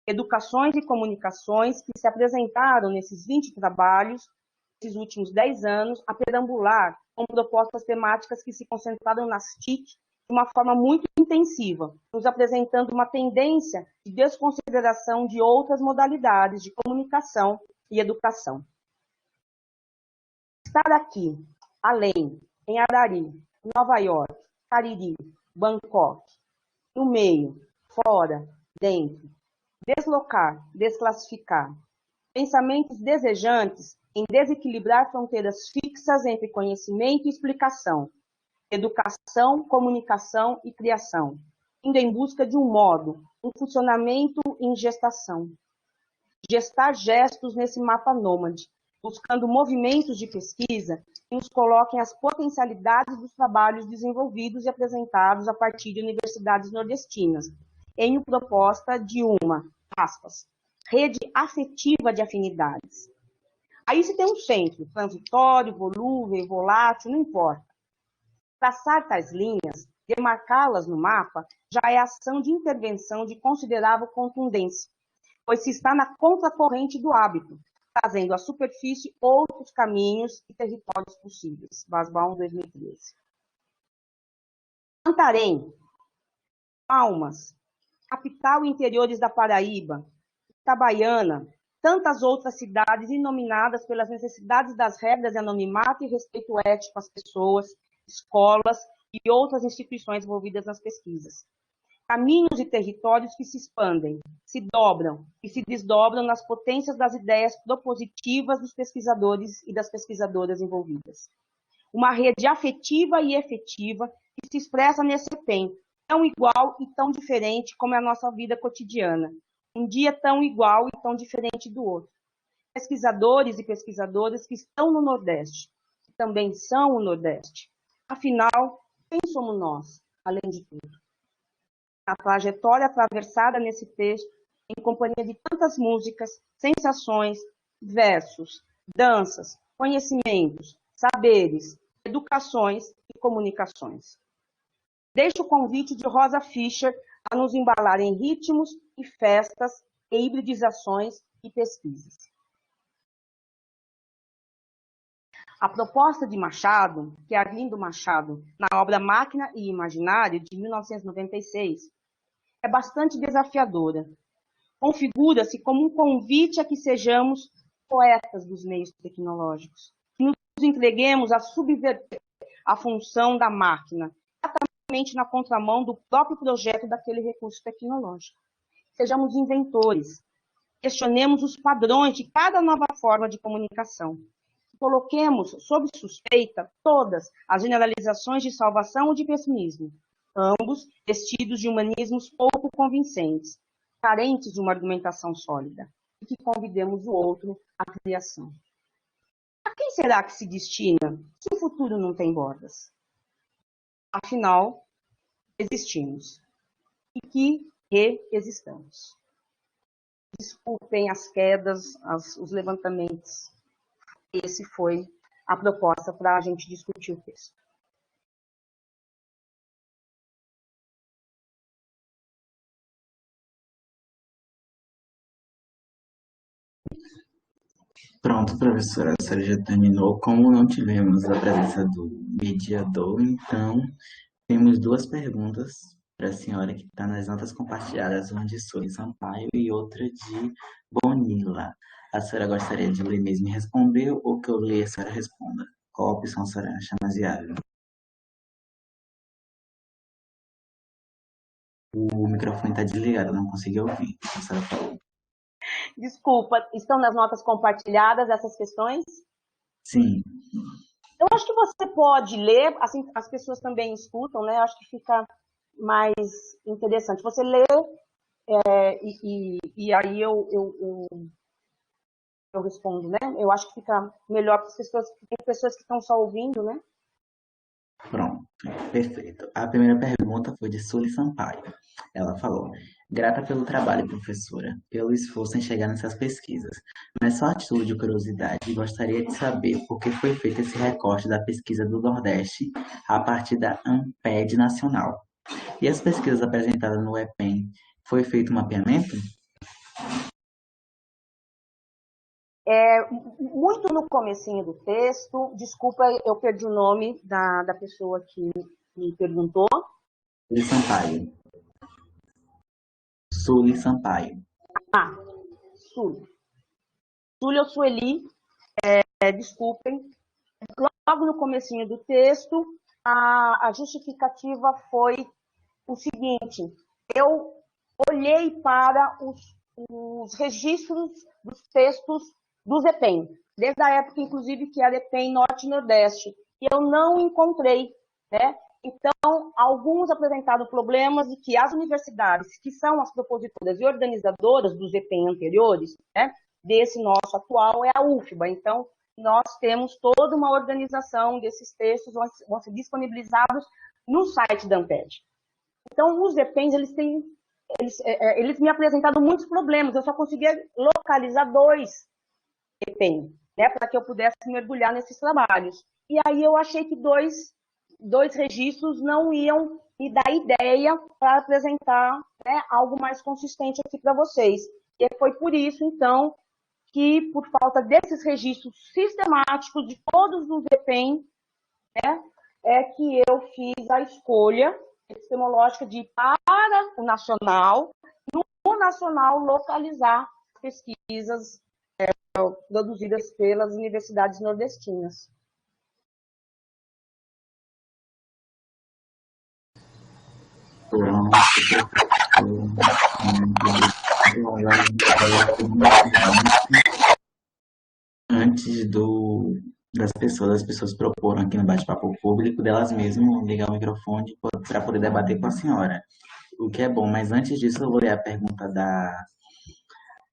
Educações e comunicações que se apresentaram nesses 20 trabalhos, nesses últimos 10 anos, a perambular com propostas temáticas que se concentraram nas TIC de uma forma muito intensiva, nos apresentando uma tendência de desconsideração de outras modalidades de comunicação e educação. Estar aqui, além, em Arari, Nova York, Cariri, Bangkok, no meio, fora, dentro, deslocar, desclassificar, pensamentos desejantes em desequilibrar fronteiras fixas entre conhecimento e explicação, educação, comunicação e criação, indo em busca de um modo, um funcionamento em gestação. Gestar gestos nesse mapa nômade, buscando movimentos de pesquisa que nos coloquem as potencialidades dos trabalhos desenvolvidos e apresentados a partir de universidades nordestinas, em proposta de uma, aspas, rede afetiva de afinidades. Aí se tem um centro, transitório, volúvel, volátil, não importa. Traçar tais linhas, demarcá-las no mapa, já é ação de intervenção de considerável contundência, pois se está na contracorrente do hábito, trazendo à superfície outros caminhos e territórios possíveis. Wasbaum, 2013. Santarém, Palmas, capital e interiores da Paraíba, Itabaiana, tantas outras cidades inominadas pelas necessidades das regras de anonimato e respeito ético às pessoas, escolas e outras instituições envolvidas nas pesquisas. Caminhos e territórios que se expandem, se dobram e se desdobram nas potências das ideias propositivas dos pesquisadores e das pesquisadoras envolvidas. Uma rede afetiva e efetiva que se expressa nesse EPEM, tão igual e tão diferente como é a nossa vida cotidiana. Um dia tão igual e tão diferente do outro. Pesquisadores e pesquisadoras que estão no Nordeste, que também são o Nordeste. Afinal, quem somos nós, além de tudo? A trajetória atravessada nesse texto, em companhia de tantas músicas, sensações, versos, danças, conhecimentos, saberes, educações e comunicações. Deixo o convite de Rosa Fischer a nos embalar em ritmos e festas e hibridizações e pesquisas. A proposta de Machado, que é Arlindo Machado, na obra Máquina e Imaginário, de 1996, é bastante desafiadora. Configura-se como um convite a que sejamos poetas dos meios tecnológicos, que nos entreguemos a subverter a função da máquina, exatamente na contramão do próprio projeto daquele recurso tecnológico. Sejamos inventores, questionemos os padrões de cada nova forma de comunicação. Coloquemos sob suspeita todas as generalizações de salvação ou de pessimismo, ambos vestidos de humanismos pouco convincentes, carentes de uma argumentação sólida, e que convidemos o outro à criação. A quem será que se destina se o futuro não tem bordas? Afinal, existimos. E que reexistamos. Desculpem as quedas, os levantamentos. Esse foi a proposta para a gente discutir o texto. Pronto, professora, a senhora já terminou. Como não tivemos a presença do mediador, então temos duas perguntas para a senhora que está nas notas compartilhadas, uma de Soy Sampaio e outra de Bonila. A senhora gostaria de ler mesmo e responder ou que eu leia e a senhora responda? Qual a opção a senhora acha mais viável? O microfone está desligado, não consegui ouvir. A senhora falou. Desculpa, estão nas notas compartilhadas essas questões? Sim. Eu acho que você pode ler, assim as pessoas também escutam, né? Eu acho que fica mais interessante. Você lê e aí eu eu respondo, né? Eu acho que fica melhor para as pessoas, tem pessoas que estão só ouvindo, né? Pronto, perfeito. A primeira pergunta foi de Sully Sampaio. Ela falou: grata pelo trabalho, professora, pelo esforço em chegar nessas pesquisas. Mas só a título de curiosidade, gostaria de saber por que foi feito esse recorte da pesquisa do Nordeste a partir da ANPED Nacional. E as pesquisas apresentadas no EPEM, foi feito um mapeamento? Muito no comecinho do texto, desculpa, eu perdi o nome da pessoa que me perguntou. Sully Sampaio. Sully Sampaio. Ah, Sul. Sul ou Sueli, desculpem. Logo no comecinho do texto, a justificativa foi o seguinte: eu olhei para os registros dos textos dos EPEM, desde a época, inclusive, que era EPEM Norte e Nordeste, e eu não encontrei, né? Então, alguns apresentaram problemas e que as universidades, que são as propositoras e organizadoras dos EPEM anteriores, né, desse nosso atual, é a UFBA. Então, nós temos toda uma organização desses textos, vão ser disponibilizados no site da ANPED. Então, os EPEMs, eles me apresentaram muitos problemas, eu só conseguia localizar 2 EPEM, né, para que eu pudesse mergulhar nesses trabalhos. E aí eu achei que dois registros não iam me dar ideia para apresentar, né, algo mais consistente aqui para vocês. E foi por isso, então, que por falta desses registros sistemáticos de todos os EPEM, né, é que eu fiz a escolha epistemológica de ir para o nacional, no nacional localizar pesquisas produzidas pelas universidades nordestinas. Pronto, antes das pessoas proporam aqui no bate-papo público, delas mesmas ligar o microfone para poder debater com a senhora, o que é bom, mas antes disso eu vou ler a pergunta da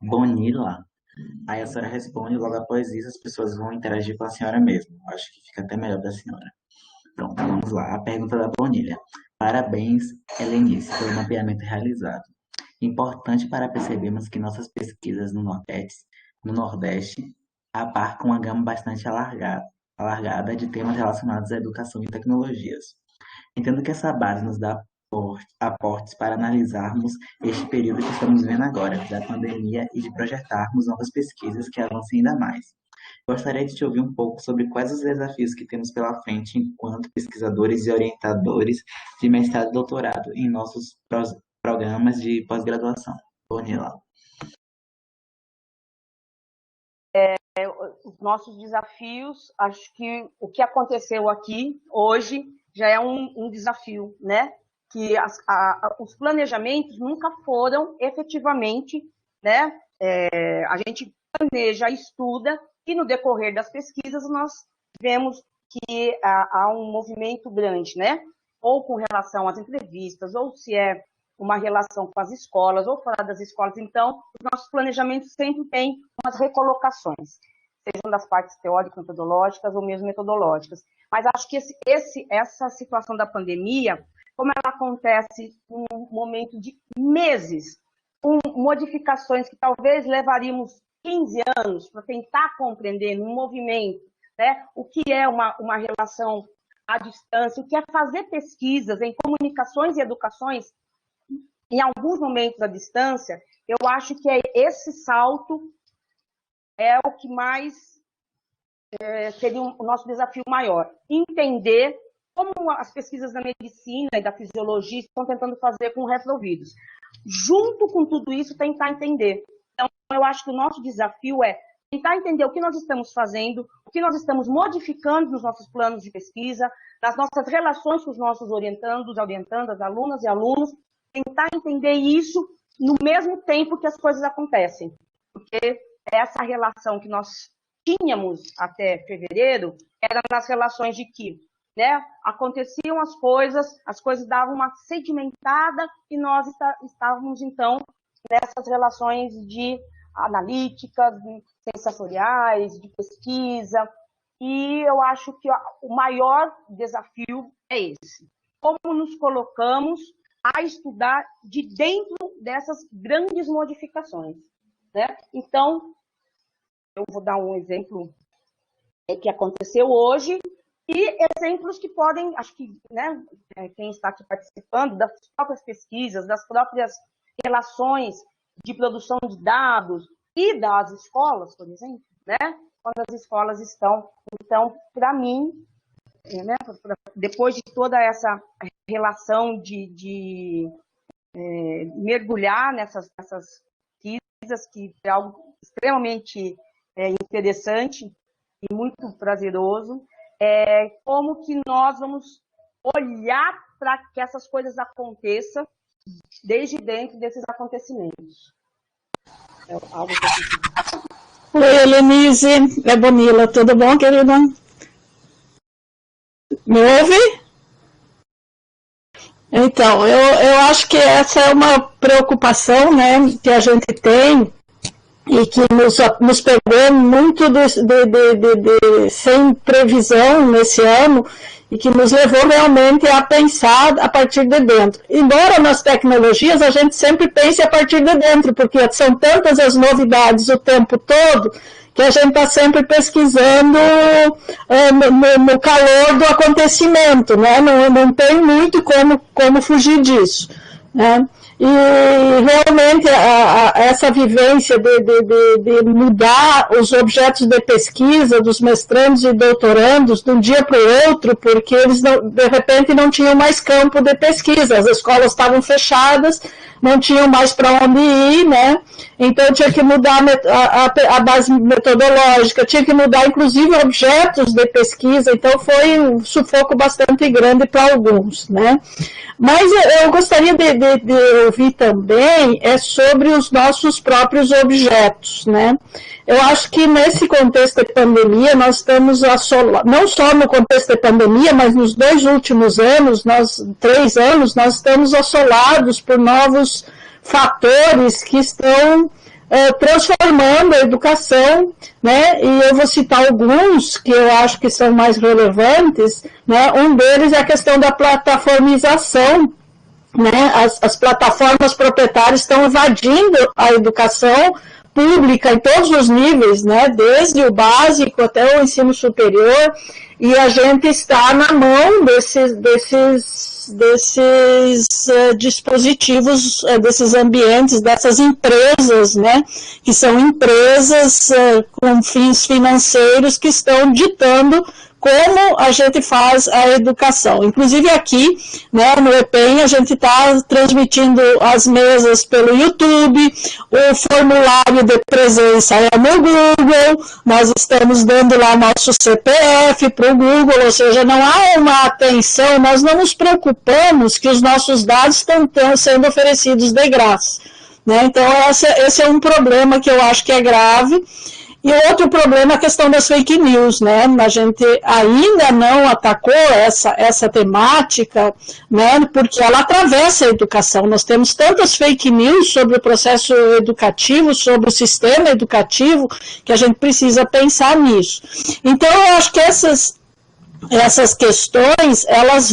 Bonila, aí a senhora responde, logo após isso as pessoas vão interagir com a senhora mesmo, acho que fica até melhor para a senhora. Pronto, vamos lá, a pergunta da Bonilha. Parabéns, Helenice, pelo mapeamento realizado. Importante para percebermos que nossas pesquisas no Nordeste abarcam uma gama bastante alargada de temas relacionados à educação e tecnologias. Entendo que essa base nos dá aportes para analisarmos este período que estamos vivendo agora, da pandemia, e de projetarmos novas pesquisas que avancem ainda mais. Gostaria de te ouvir um pouco sobre quais os desafios que temos pela frente enquanto pesquisadores e orientadores de mestrado e doutorado em nossos programas de pós-graduação. Bonila. Os nossos desafios, acho que o que aconteceu aqui hoje já é um desafio, né? Que os planejamentos nunca foram efetivamente, né? A gente planeja, estuda, e no decorrer das pesquisas nós vemos que há um movimento grande, né? Ou com relação às entrevistas, ou se é uma relação com as escolas, ou fora das escolas. Então, os nossos planejamentos sempre têm umas recolocações, sejam das partes teóricas, metodológicas ou mesmo metodológicas. Mas acho que essa situação da pandemia, como ela acontece num momento de meses, com modificações que talvez levaríamos 15 anos para tentar compreender num movimento, né, o que é uma relação à distância, o que é fazer pesquisas em comunicações e educações em alguns momentos à distância, eu acho que esse salto é o que mais seria o nosso desafio maior. Entender como as pesquisas da medicina e da fisiologia estão tentando fazer com retrovíruos. Junto com tudo isso, tentar entender. Então, eu acho que o nosso desafio é tentar entender o que nós estamos fazendo, o que nós estamos modificando nos nossos planos de pesquisa, nas nossas relações com os nossos orientandos, orientandas, alunas e alunos, tentar entender isso no mesmo tempo que as coisas acontecem. Porque essa relação que nós tínhamos até fevereiro era nas relações de que, né, aconteciam as coisas davam uma sedimentada e nós estávamos, então, nessas relações de analíticas, sensatoriais, de pesquisa, e eu acho que o maior desafio é esse. Como nos colocamos a estudar de dentro dessas grandes modificações, né? Então, eu vou dar um exemplo que aconteceu hoje, e exemplos que podem, acho que, né, quem está aqui participando, das próprias pesquisas, das próprias relações de produção de dados e das escolas, por exemplo, né, quando as escolas estão. Então, para mim, né, depois de toda essa relação de mergulhar nessas pesquisas, que é algo extremamente interessante e muito prazeroso, como que nós vamos olhar para que essas coisas aconteçam desde dentro desses acontecimentos. É algo que eu Oi, Helenise, é Bonila, tudo bom, querida? Me ouve? Então, eu acho que essa é uma preocupação, né, que a gente tem e que nos pegou muito sem previsão nesse ano e que nos levou realmente a pensar a partir de dentro. Embora nas tecnologias a gente sempre pense a partir de dentro, porque são tantas as novidades o tempo todo que a gente está sempre pesquisando no calor do acontecimento, né? Não tem muito como fugir disso, né? E realmente essa vivência de mudar os objetos de pesquisa dos mestrandos e doutorandos de um dia para o outro, porque eles de repente não tinham mais campo de pesquisa, as escolas estavam fechadas, não tinham mais para onde ir, né? Então tinha que mudar a base metodológica, tinha que mudar inclusive objetos de pesquisa, então foi um sufoco bastante grande para alguns, né? Mas eu gostaria de ouvir também sobre os nossos próprios objetos, né? Eu acho que nesse contexto de pandemia, nós estamos não só no contexto de pandemia, mas nos 2 últimos anos, 3 anos, nós estamos assolados por novos fatores que estão transformando a educação, né? E eu vou citar alguns que eu acho que são mais relevantes, né? Um deles é a questão da plataformização, né? As plataformas proprietárias estão invadindo a educação pública em todos os níveis, né? Desde o básico até o ensino superior, e a gente está na mão desses dispositivos, desses ambientes, dessas empresas, né, que são empresas com fins financeiros que estão ditando como a gente faz a educação. Inclusive aqui, né, no EPEM, a gente está transmitindo as mesas pelo YouTube, o formulário de presença é no Google, nós estamos dando lá nosso CPF para o Google, ou seja, não há uma atenção, nós não nos preocupamos que os nossos dados estão sendo oferecidos de graça, né? Então, esse é um problema que eu acho que é grave. E outro problema é a questão das fake news, né? A gente ainda não atacou essa temática, né? Porque ela atravessa a educação. Nós temos tantas fake news sobre o processo educativo, sobre o sistema educativo, que a gente precisa pensar nisso. Então, eu acho que essas questões, elas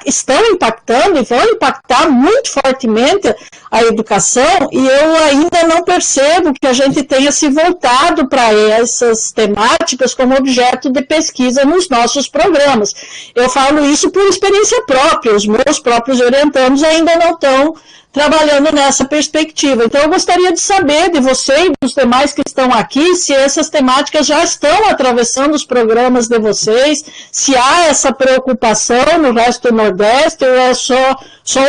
estão impactando e vão impactar muito fortemente a educação, e eu ainda não percebo que a gente tenha se voltado para essas temáticas como objeto de pesquisa nos nossos programas. Eu falo isso por experiência própria, os meus próprios orientandos ainda não estão trabalhando nessa perspectiva. Então, eu gostaria de saber de você e dos demais que estão aqui, se essas temáticas já estão atravessando os programas de vocês, se há essa preocupação no resto do Nordeste, ou é só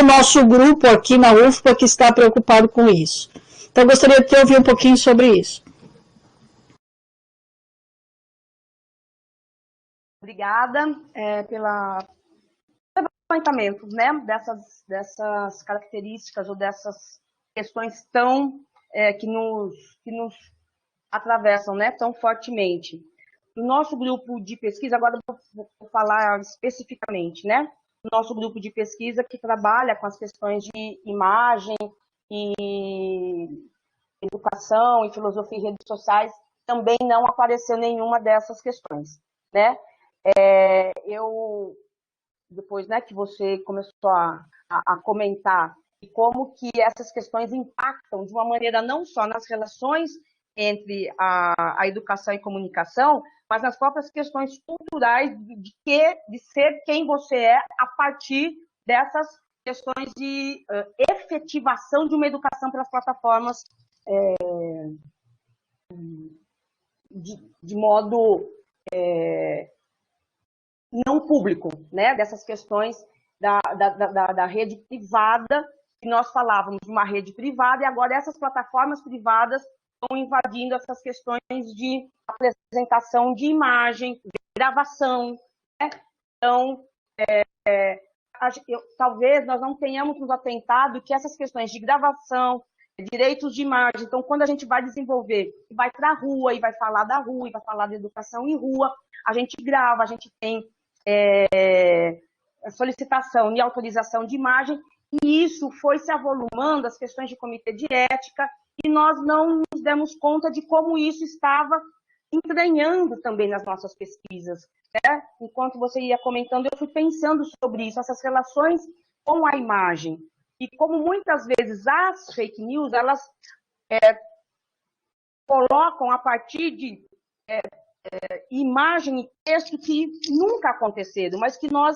o nosso grupo aqui na UFPA que está preocupado com isso. Então, eu gostaria de ouvir um pouquinho sobre isso. Obrigada pelo levantamento, né, dessas características ou dessas questões que nos atravessam, né, tão fortemente. No nosso grupo de pesquisa, agora eu vou falar especificamente, né, o nosso grupo de pesquisa que trabalha com as questões de imagem e educação e filosofia e redes sociais, também não apareceu nenhuma dessas questões, né? Depois, né, que você começou a comentar e como que essas questões impactam de uma maneira não só nas relações entre a educação e comunicação, mas nas próprias questões culturais de ser quem você é a partir dessas questões de efetivação de uma educação pelas plataformas de modo não público, né? Dessas questões da rede privada, que nós falávamos de uma rede privada, e agora essas plataformas privadas estão invadindo essas questões de apresentação de imagem, gravação, né? Então, talvez nós não tenhamos nos atentado que essas questões de gravação, direitos de imagem, então quando a gente vai desenvolver, vai para a rua e vai falar da rua, e vai falar da educação em rua, a gente grava, a gente tem solicitação e autorização de imagem, e isso foi se avolumando, as questões de comitê de ética, e nós não nos demos conta de como isso estava entranhando também nas nossas pesquisas, né? Enquanto você ia comentando, eu fui pensando sobre isso, essas relações com a imagem, e como muitas vezes as fake news, elas colocam a partir de imagem e texto que nunca aconteceram, mas que nós,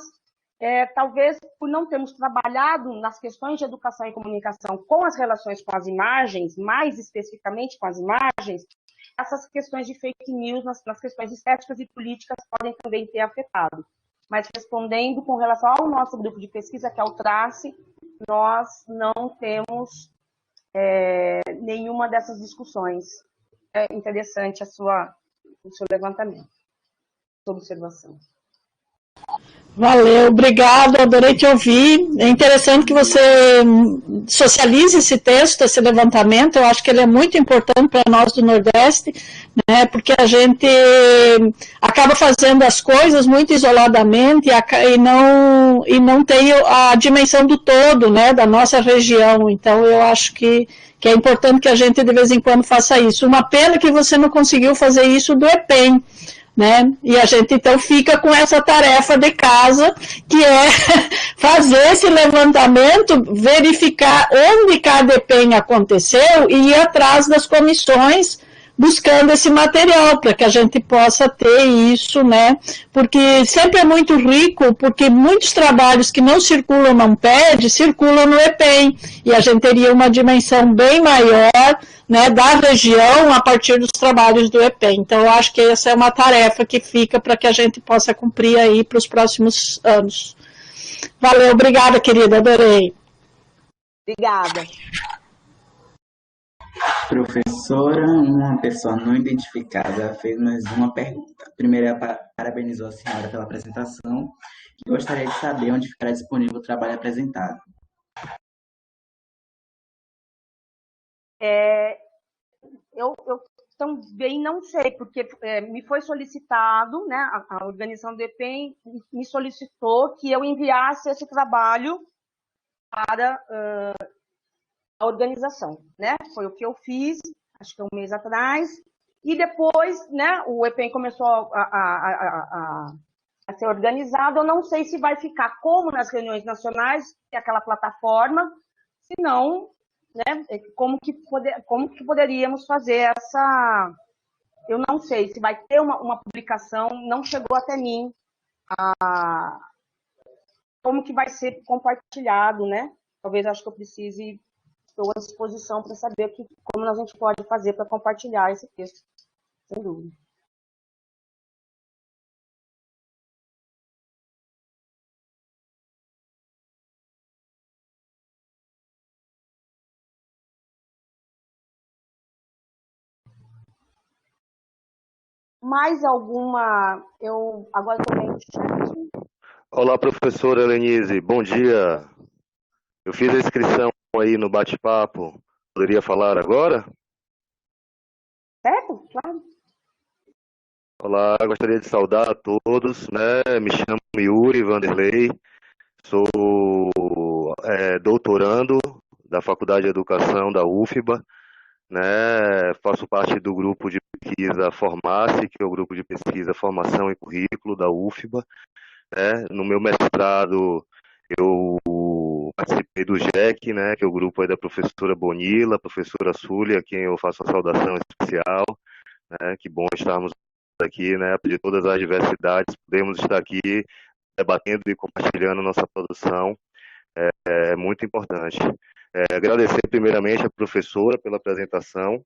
talvez por não termos trabalhado nas questões de educação e comunicação com as relações com as imagens, mais especificamente com as imagens, essas questões de fake news nas questões estéticas e políticas podem também ter afetado. Mas respondendo com relação ao nosso grupo de pesquisa, que é o TRACE, nós não temos nenhuma dessas discussões. É interessante o seu levantamento, sua observação. Valeu, obrigado, adorei te ouvir. É interessante que você socialize esse texto, esse levantamento, eu acho que ele é muito importante para nós do Nordeste, né, porque a gente acaba fazendo as coisas muito isoladamente e não tem a dimensão do todo, né, da nossa região, então eu acho que é importante que a gente de vez em quando faça isso. Uma pena que você não conseguiu fazer isso do EPEM, né? E a gente então fica com essa tarefa de casa, que é fazer esse levantamento, verificar onde cada EPEM aconteceu e ir atrás das comissões buscando esse material, para que a gente possa ter isso, né? Porque sempre é muito rico, porque muitos trabalhos que não circulam na Amped, circulam no EPEM, e a gente teria uma dimensão bem maior, né, da região a partir dos trabalhos do EPEM. Então, eu acho que essa é uma tarefa que fica para que a gente possa cumprir aí para os próximos anos. Valeu, obrigada, querida, adorei. Obrigada. Professora, uma pessoa não identificada fez mais uma pergunta. Primeiro, ela parabenizou a senhora pela apresentação e gostaria de saber onde ficará disponível o trabalho apresentado. Eu também não sei, porque me foi solicitado, né, a organização do EPEM me solicitou que eu enviasse esse trabalho para a organização, né? Foi o que eu fiz, acho que 1 mês atrás, e depois, né, o EPEM começou a ser organizado. Eu não sei se vai ficar como nas reuniões nacionais, que é aquela plataforma, se não, né, como que poderíamos fazer essa... Eu não sei se vai ter uma publicação, não chegou até mim como que vai ser compartilhado, né? Talvez acho que eu precise, estou à disposição para saber como a gente pode fazer para compartilhar esse texto, sem dúvida. Mais alguma? Eu agora estou vendo o chat. Olá, professora Helenise, bom dia. Eu fiz a inscrição aí no bate-papo. Poderia falar agora? Certo? Claro. Olá, gostaria de saudar a todos, né? Me chamo Yuri Vanderlei, sou doutorando da Faculdade de Educação da UFBA né? Faço parte do grupo de pesquisa Formace, que é o grupo de pesquisa Formação e Currículo da UFBA, né? No meu mestrado, eu participei do GEC, né? Que é o grupo aí da professora Bonila, professora Súlia, a quem eu faço uma saudação especial, né? Que bom estarmos aqui, né? De todas as diversidades, podemos estar aqui debatendo e compartilhando nossa produção, é muito importante. Agradecer primeiramente a professora pela apresentação,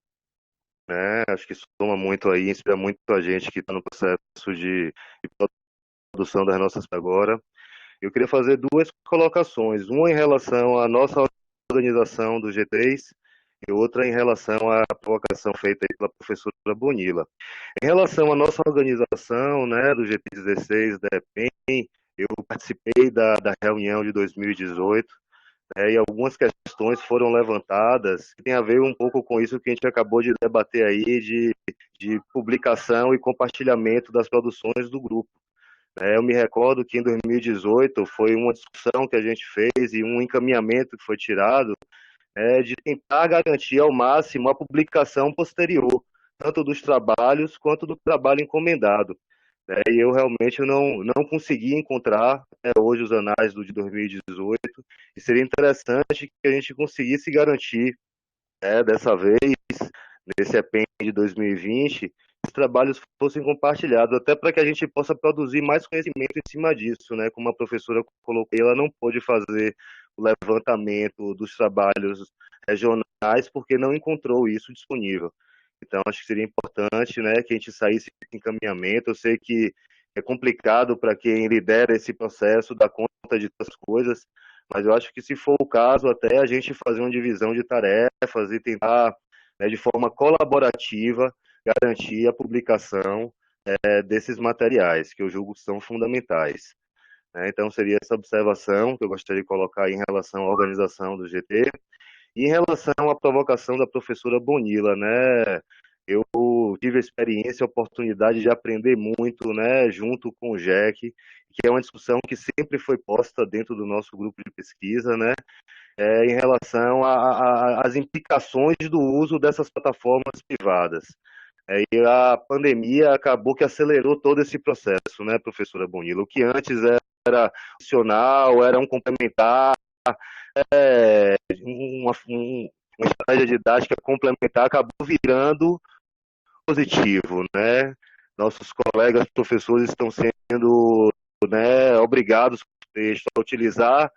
né? Acho que soma muito aí, inspira muito a gente que está no processo de produção das nossas agora. Eu queria fazer duas colocações, uma em relação à nossa organização do G3 e outra em relação à provocação feita aí pela professora Bonila. Em relação à nossa organização, né, do GT16 da EPEM, eu participei da reunião de 2018, e algumas questões foram levantadas que tem a ver um pouco com isso que a gente acabou de debater aí, de publicação e compartilhamento das produções do grupo. Eu me recordo que em 2018 foi uma discussão que a gente fez e um encaminhamento que foi tirado, de tentar garantir ao máximo a publicação posterior, tanto dos trabalhos quanto do trabalho encomendado. E eu realmente não consegui encontrar hoje os anais de 2018, e seria interessante que a gente conseguisse garantir, dessa vez, nesse EPEN de 2020, os trabalhos fossem compartilhados, até para que a gente possa produzir mais conhecimento em cima disso, né? Como a professora colocou, ela não pôde fazer o levantamento dos trabalhos regionais porque não encontrou isso disponível. Então, acho que seria importante, né, que a gente saísse em encaminhamento. Eu sei que é complicado para quem lidera esse processo, dar conta de todas as coisas, mas eu acho que, se for o caso, até a gente fazer uma divisão de tarefas e tentar, né, de forma colaborativa, garantir a publicação desses materiais, que eu julgo que são fundamentais. Então, seria essa observação que eu gostaria de colocar em relação à organização do GT. E em relação à provocação da professora Bonila, né, eu tive a experiência, a oportunidade de aprender muito, né, junto com o Jack, que é uma discussão que sempre foi posta dentro do nosso grupo de pesquisa, né, em relação às implicações do uso dessas plataformas privadas. E a pandemia acabou que acelerou todo esse processo, né, professora Bonilla? O que antes era opcional, era um complementar, uma estratégia didática complementar, acabou virando positivo, né? Nossos colegas professores estão sendo, né, obrigados a utilizar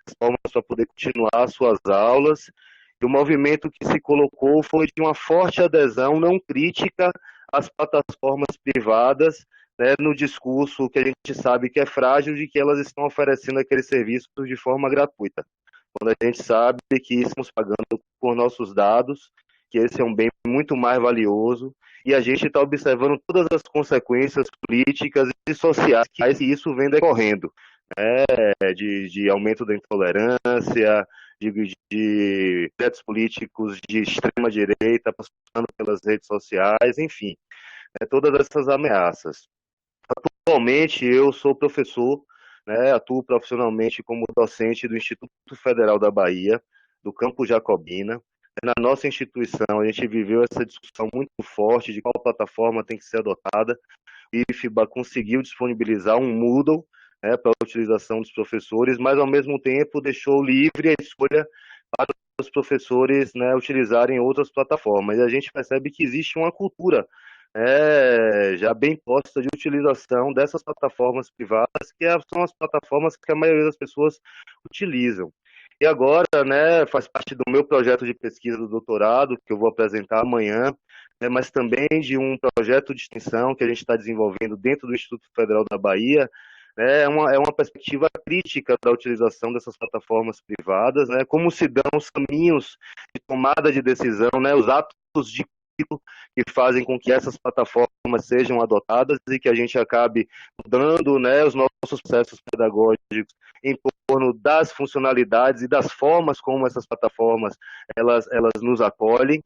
as formas para poder continuar suas aulas. E o movimento que se colocou foi de uma forte adesão não crítica às plataformas privadas, né, no discurso que a gente sabe que é frágil, de que elas estão oferecendo aqueles serviços de forma gratuita. Quando a gente sabe que estamos pagando por nossos dados, que esse é um bem muito mais valioso, e a gente está observando todas as consequências políticas e sociais que isso vem decorrendo, de aumento da intolerância, de projetos políticos de extrema direita passando pelas redes sociais, enfim, todas essas ameaças. Atualmente eu sou professor, atuo profissionalmente como docente do Instituto Federal da Bahia, do Campo Jacobina. Na nossa instituição, a gente viveu essa discussão muito forte de qual plataforma tem que ser adotada. O IFBA conseguiu disponibilizar um Moodle, para a utilização dos professores, mas ao mesmo tempo deixou livre a escolha para os professores, utilizarem outras plataformas. E a gente percebe que existe uma cultura já bem posta de utilização dessas plataformas privadas, que são as plataformas que a maioria das pessoas utilizam. E agora, faz parte do meu projeto de pesquisa do doutorado, que eu vou apresentar amanhã, mas também de um projeto de extensão que a gente está desenvolvendo dentro do Instituto Federal da Bahia. É uma perspectiva crítica da utilização dessas plataformas privadas, como se dão os caminhos de tomada de decisão, os atos de que fazem com que essas plataformas sejam adotadas e que a gente acabe mudando, os nossos processos pedagógicos em torno das funcionalidades e das formas como essas plataformas elas nos acolhem.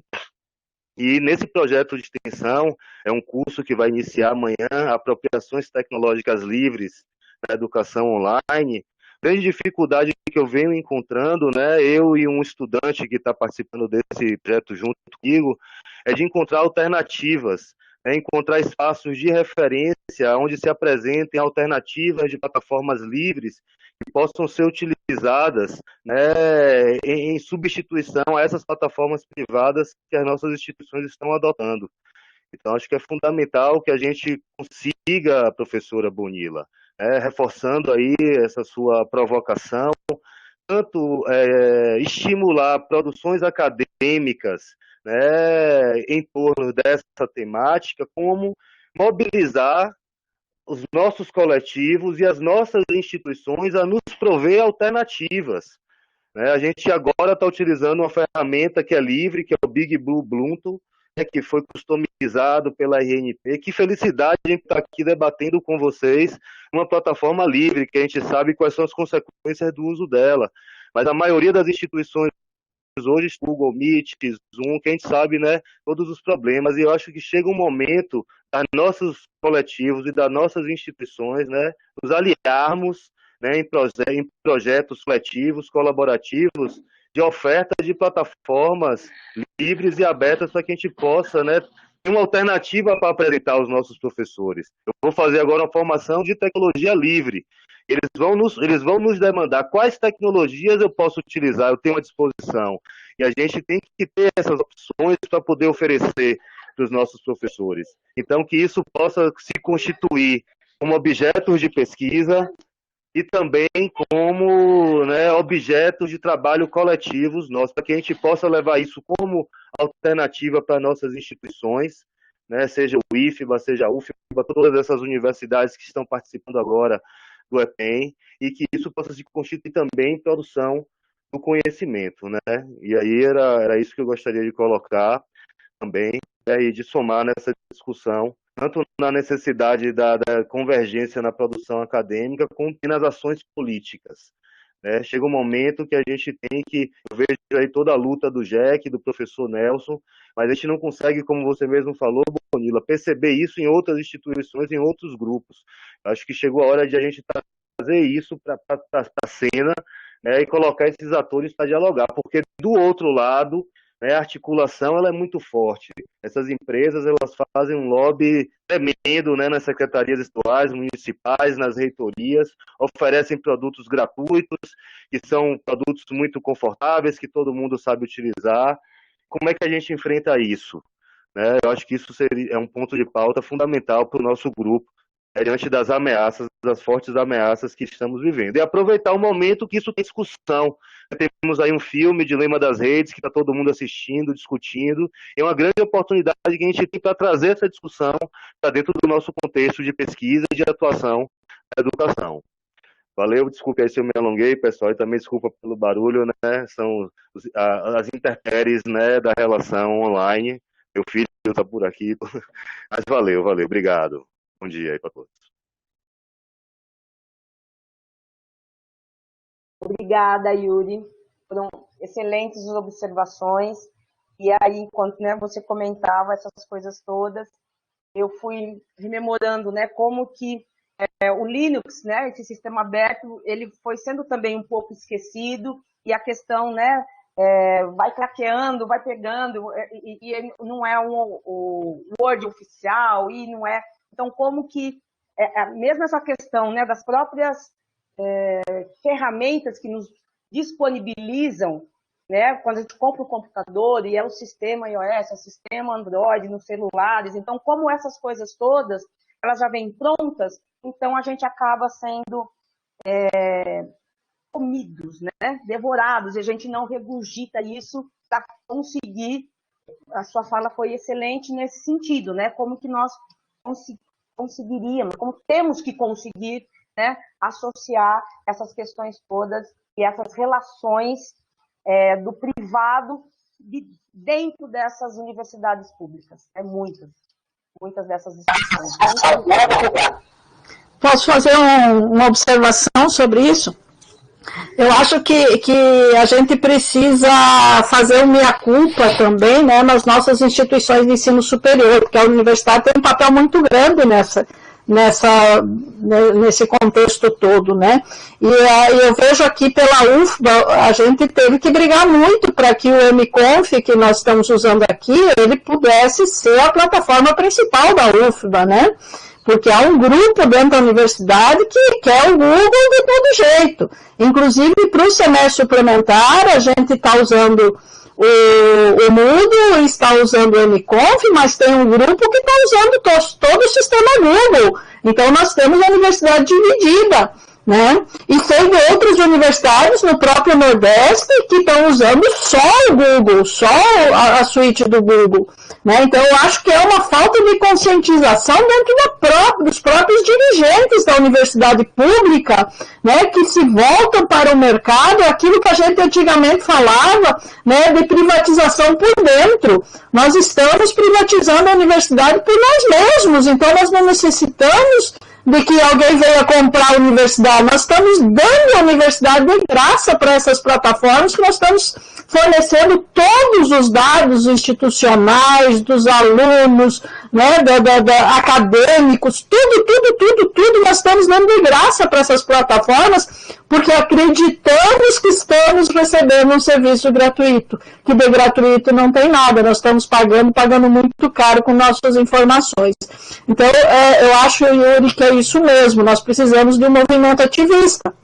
E nesse projeto de extensão, é um curso que vai iniciar amanhã, Apropriações Tecnológicas Livres na Educação Online. grande dificuldade que eu venho encontrando, né, eu e um estudante que está participando desse projeto junto comigo, é de encontrar alternativas, né, encontrar espaços de referência onde se apresentem alternativas de plataformas livres que possam ser utilizadas, né, em substituição a essas plataformas privadas que as nossas instituições estão adotando. Então, acho que é fundamental que a gente consiga, professora Bonilla, reforçando aí essa sua provocação, tanto estimular produções acadêmicas, né, em torno dessa temática, como mobilizar os nossos coletivos e as nossas instituições a nos prover alternativas. Né? A gente agora está utilizando uma ferramenta que é livre, que é o Big Blue Bluetooth, que foi customizado pela RNP. Que felicidade a gente estar aqui debatendo com vocês uma plataforma livre, que a gente sabe quais são as consequências do uso dela. Mas a maioria das instituições hoje, Google Meet, Zoom, que a gente sabe, né, todos os problemas, e eu acho que chega um momento dos nossos coletivos e das nossas instituições, né, nos aliarmos, né, em projetos coletivos, colaborativos, de oferta de plataformas livres e abertas para que a gente possa, né, ter uma alternativa para apresentar aos nossos professores. Eu vou fazer agora uma formação de tecnologia livre. Eles vão nos demandar quais tecnologias eu posso utilizar, eu tenho à disposição. E a gente tem que ter essas opções para poder oferecer para os nossos professores. Então, que isso possa se constituir como objetos de pesquisa e também como, né, objetos de trabalho coletivos nossos, para que a gente possa levar isso como alternativa para nossas instituições, né, seja o IFBA, seja a UFBA, todas essas universidades que estão participando agora do EPEM, e que isso possa se constituir também em produção do conhecimento, né? E aí era isso que eu gostaria de colocar também, né, e de somar nessa discussão, tanto na necessidade da convergência na produção acadêmica, como nas ações políticas. Né? Chega um momento que a gente tem que, eu vejo aí toda a luta do Jack, do professor Nelson, mas a gente não consegue, como você mesmo falou, Bonilla, perceber isso em outras instituições, em outros grupos. Acho que chegou a hora de a gente trazer isso para a cena, né, e colocar esses atores para dialogar, porque do outro lado, né, a articulação ela é muito forte. Essas empresas elas fazem um lobby tremendo, né, nas secretarias estaduais, municipais, nas reitorias, oferecem produtos gratuitos, que são produtos muito confortáveis, que todo mundo sabe utilizar. Como é que a gente enfrenta isso? Né, eu acho que isso é um ponto de pauta fundamental para o nosso grupo, diante das ameaças, das fortes ameaças que estamos vivendo. E aproveitar o momento que isso tem discussão. Temos aí um filme, Dilema das Redes, que está todo mundo assistindo, discutindo. É uma grande oportunidade que a gente tem para trazer essa discussão para dentro do nosso contexto de pesquisa e de atuação na educação. Valeu, desculpe aí se eu me alonguei, pessoal, e também desculpa pelo barulho, né? São as intempéries, né, da relação online. Meu filho está por aqui, mas valeu, obrigado. Bom dia aí para todos. Obrigada, Yuri. Foram excelentes observações. E aí, enquanto, né, você comentava essas coisas todas, eu fui rememorando, né, como que o Linux, né, esse sistema aberto, ele foi sendo também um pouco esquecido, e a questão, né, vai craqueando, vai pegando, e não é o Word oficial, e não é... Então, como que, mesmo essa questão, né, das próprias ferramentas que nos disponibilizam, né, quando a gente compra o computador e é o sistema iOS, é o sistema Android nos celulares, então, como essas coisas todas, elas já vêm prontas, então a gente acaba sendo comidos, né, devorados, e a gente não regurgita isso para conseguir. A sua fala foi excelente nesse sentido, né, como que nós conseguiríamos, como temos que conseguir, né, associar essas questões todas e essas relações do privado dentro dessas universidades públicas. Muitas dessas instituições. Posso fazer uma observação sobre isso? Eu acho que a gente precisa fazer uma meia-culpa também, né, nas nossas instituições de ensino superior, porque a universidade tem um papel muito grande nesse contexto todo, né? E eu vejo aqui pela UFBA, a gente teve que brigar muito para que o MConf, que nós estamos usando aqui, ele pudesse ser a plataforma principal da UFBA, né? Porque há um grupo dentro da universidade que quer o Google de todo jeito. Inclusive, para o semestre suplementar, a gente está usando o Moodle, está usando o MConf, mas tem um grupo que está usando todo o sistema Google. Então, nós temos a universidade dividida, né? E tem outras universidades no próprio Nordeste que estão usando só o Google, só a suíte do Google, né? Então, eu acho que é uma falta de conscientização dentro dos próprios dirigentes da universidade pública, né? Que se voltam para o mercado, aquilo que a gente antigamente falava, né? De privatização por dentro. Nós estamos privatizando a universidade por nós mesmos, então nós não necessitamos de que alguém venha comprar a universidade. Nós estamos dando a universidade de graça para essas plataformas, que nós estamos fornecendo todos os dados institucionais, dos alunos, né, acadêmicos, tudo nós estamos dando de graça para essas plataformas, porque acreditamos que estamos recebendo um serviço gratuito, que de gratuito não tem nada, nós estamos pagando muito caro com nossas informações. Então, eu acho, Yuri, que é isso mesmo, nós precisamos de um movimento ativista.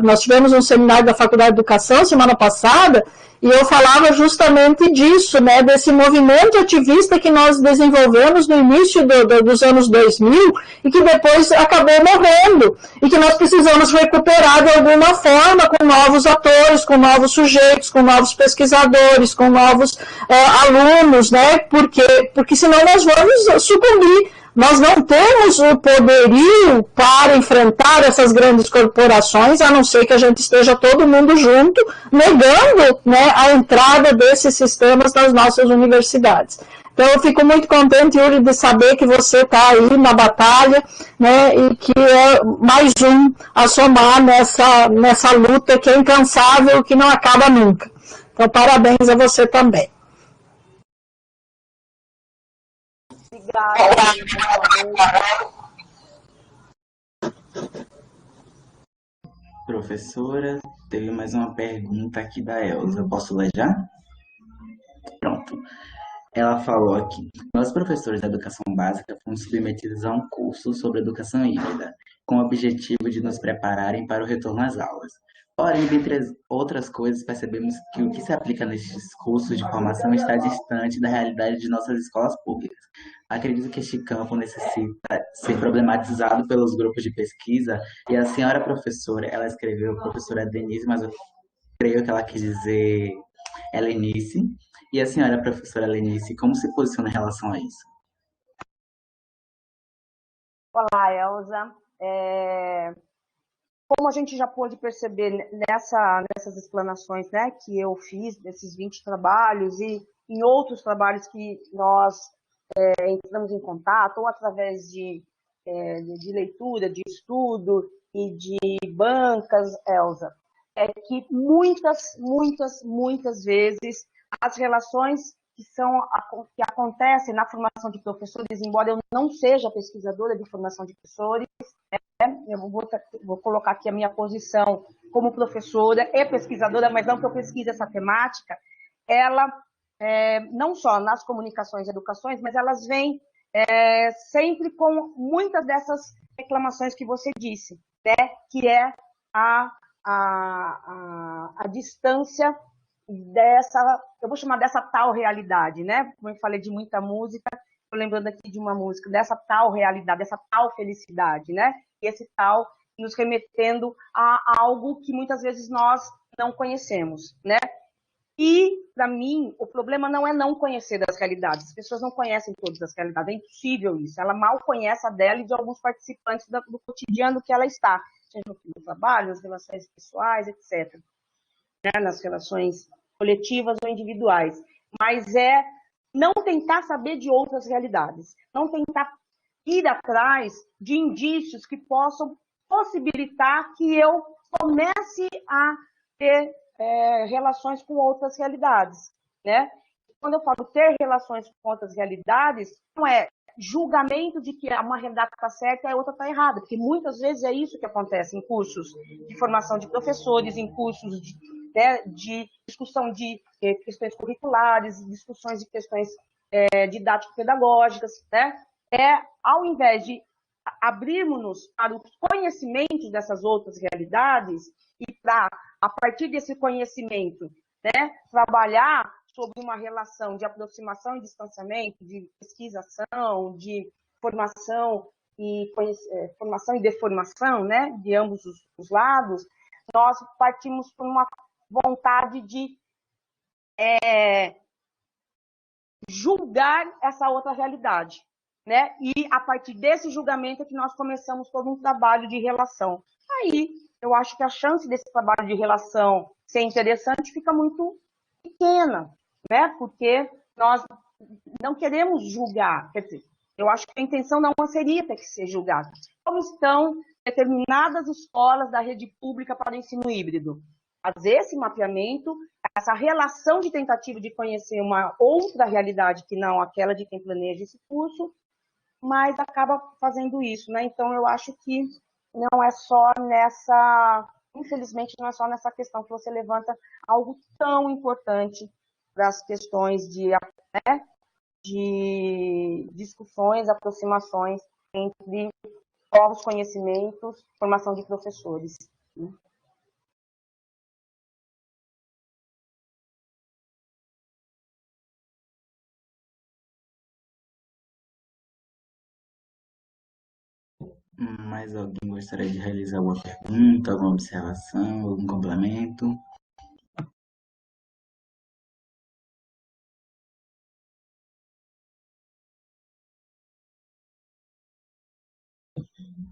Nós tivemos um seminário da Faculdade de Educação semana passada, e eu falava justamente disso, né, desse movimento ativista que nós desenvolvemos no início dos anos 2000 e que depois acabou morrendo, e que nós precisamos recuperar de alguma forma com novos atores, com novos sujeitos, com novos pesquisadores, com novos alunos, né, porque senão nós vamos sucumbir. Nós não temos o poderio para enfrentar essas grandes corporações, a não ser que a gente esteja todo mundo junto, negando, né, a entrada desses sistemas nas nossas universidades. Então, eu fico muito contente, Yuri, de saber que você está aí na batalha, né, e que é mais um a somar nessa luta que é incansável, que não acaba nunca. Então, parabéns a você também. Professora, teve mais uma pergunta aqui da Elza. Posso ler já? Pronto. Ela falou aqui: nós, professores da educação básica, fomos submetidos a um curso sobre educação híbrida, com o objetivo de nos prepararem para o retorno às aulas. Porém, dentre as outras coisas, percebemos que o que se aplica nestes cursos de formação está distante da realidade de nossas escolas públicas. Acredito que este campo necessita ser problematizado pelos grupos de pesquisa, e a senhora professora, ela escreveu professora Denise, mas eu creio que ela quis dizer Helenice. E a senhora professora Helenice, como se posiciona em relação a isso? Olá, Elza. Como a gente já pôde perceber nessas explanações, né, que eu fiz, desses 20 trabalhos e em outros trabalhos que nós entramos em contato, ou através de leitura, de estudo e de bancas, Elza, é que muitas vezes as relações que acontecem na formação de professores, embora eu não seja pesquisadora de formação de professores, eu vou colocar aqui a minha posição como professora e pesquisadora, mas não que eu pesquise essa temática, ela, não só nas comunicações e educações, mas elas vêm sempre com muitas dessas reclamações que você disse, né? Que é a distância dessa, eu vou chamar dessa tal realidade, né? Como eu falei de muita música, estou lembrando aqui de uma música, dessa tal realidade, dessa tal felicidade, né? E esse tal nos remetendo a algo que muitas vezes nós não conhecemos, né? E, para mim, o problema não é não conhecer das realidades. As pessoas não conhecem todas as realidades, é impossível isso. Ela mal conhece a dela e de alguns participantes do cotidiano que ela está, seja no trabalho, nas relações pessoais, etc. Né? Nas relações coletivas ou individuais. Mas é não tentar saber de outras realidades, não tentar ir atrás de indícios que possam possibilitar que eu comece a ter relações com outras realidades, né? quando eu falo ter relações com outras realidades, não é julgamento de que uma realidade está certa e a outra está errada, porque muitas vezes é isso que acontece em cursos de formação de professores, em cursos de discussão de questões curriculares, discussões de questões didático-pedagógicas, né? Ao invés de abrirmos para os conhecimentos dessas outras realidades e para, a partir desse conhecimento, né, trabalhar sobre uma relação de aproximação e distanciamento, de pesquisação, de formação e deformação, né, de ambos os lados, nós partimos por uma vontade de julgar essa outra realidade, né? E a partir desse julgamento é que nós começamos todo um trabalho de relação. Aí, eu acho que a chance desse trabalho de relação ser interessante fica muito pequena, né? Porque nós não queremos julgar, quer dizer, eu acho que a intenção não seria ter que ser julgada. Como estão determinadas escolas da rede pública para o ensino híbrido? Fazer esse mapeamento, essa relação de tentativa de conhecer uma outra realidade que não aquela de quem planeja esse curso, mas acaba fazendo isso, né? Então, eu acho que não é só nessa, infelizmente, não é só nessa questão que você levanta algo tão importante para as questões de discussões, aproximações entre novos conhecimentos, formação de professores. Né? Mais alguém gostaria de realizar alguma pergunta, alguma observação, algum complemento?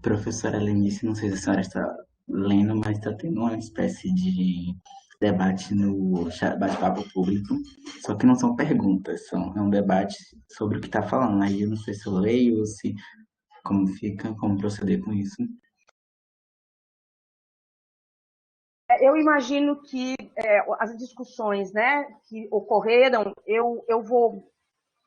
Professora Lenice, não sei se a senhora está lendo, mas está tendo uma espécie de debate no bate-papo público, só que não são perguntas, é um debate sobre o que está falando. Aí eu não sei se eu leio ou se como fica, como proceder com isso. Eu imagino que as discussões, né, que ocorreram, eu vou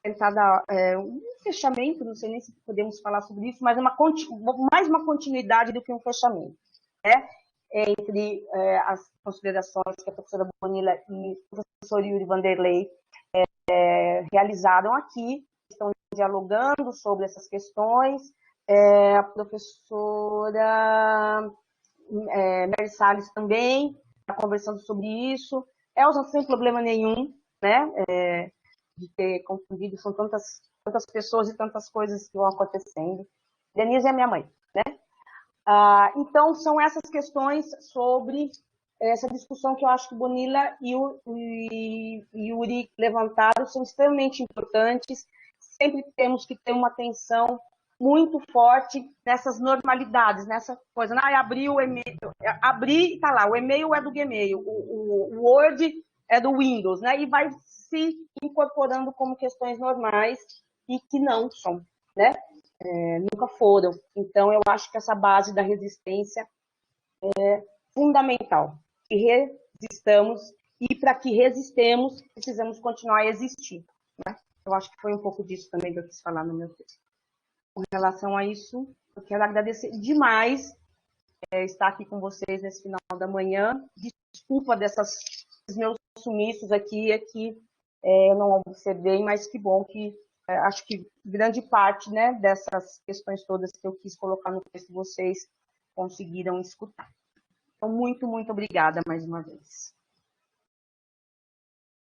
tentar dar um fechamento, não sei nem se podemos falar sobre isso, mas mais uma continuidade do que um fechamento, né, entre as considerações que a professora Bonilla e o professor Yuri Vanderlei realizaram aqui, estão dialogando sobre essas questões, a professora Mary Salles também está conversando sobre isso. Elza sem problema nenhum, né, de ter confundido, são tantas pessoas e tantas coisas que vão acontecendo. Denise é minha mãe, né? Então, são essas questões sobre essa discussão que eu acho que Bonilla e o Yuri levantaram, são extremamente importantes. Sempre temos que ter uma atenção muito forte nessas normalidades, nessa coisa. Abri o e-mail, abri e tá lá, o e-mail é do Gmail, o Word é do Windows, né? E vai se incorporando como questões normais e que não são, né? Nunca foram. Então, eu acho que essa base da resistência é fundamental. Que resistamos e para que resistemos, precisamos continuar a existir, né? Eu acho que foi um pouco disso também que eu quis falar no meu texto. Com relação a isso, eu quero agradecer demais estar aqui com vocês nesse final da manhã. Desculpa desses meus sumiços aqui, eu não observei, mas que bom que acho que grande parte, né, dessas questões todas que eu quis colocar no texto, vocês conseguiram escutar. Então, muito, muito obrigada mais uma vez.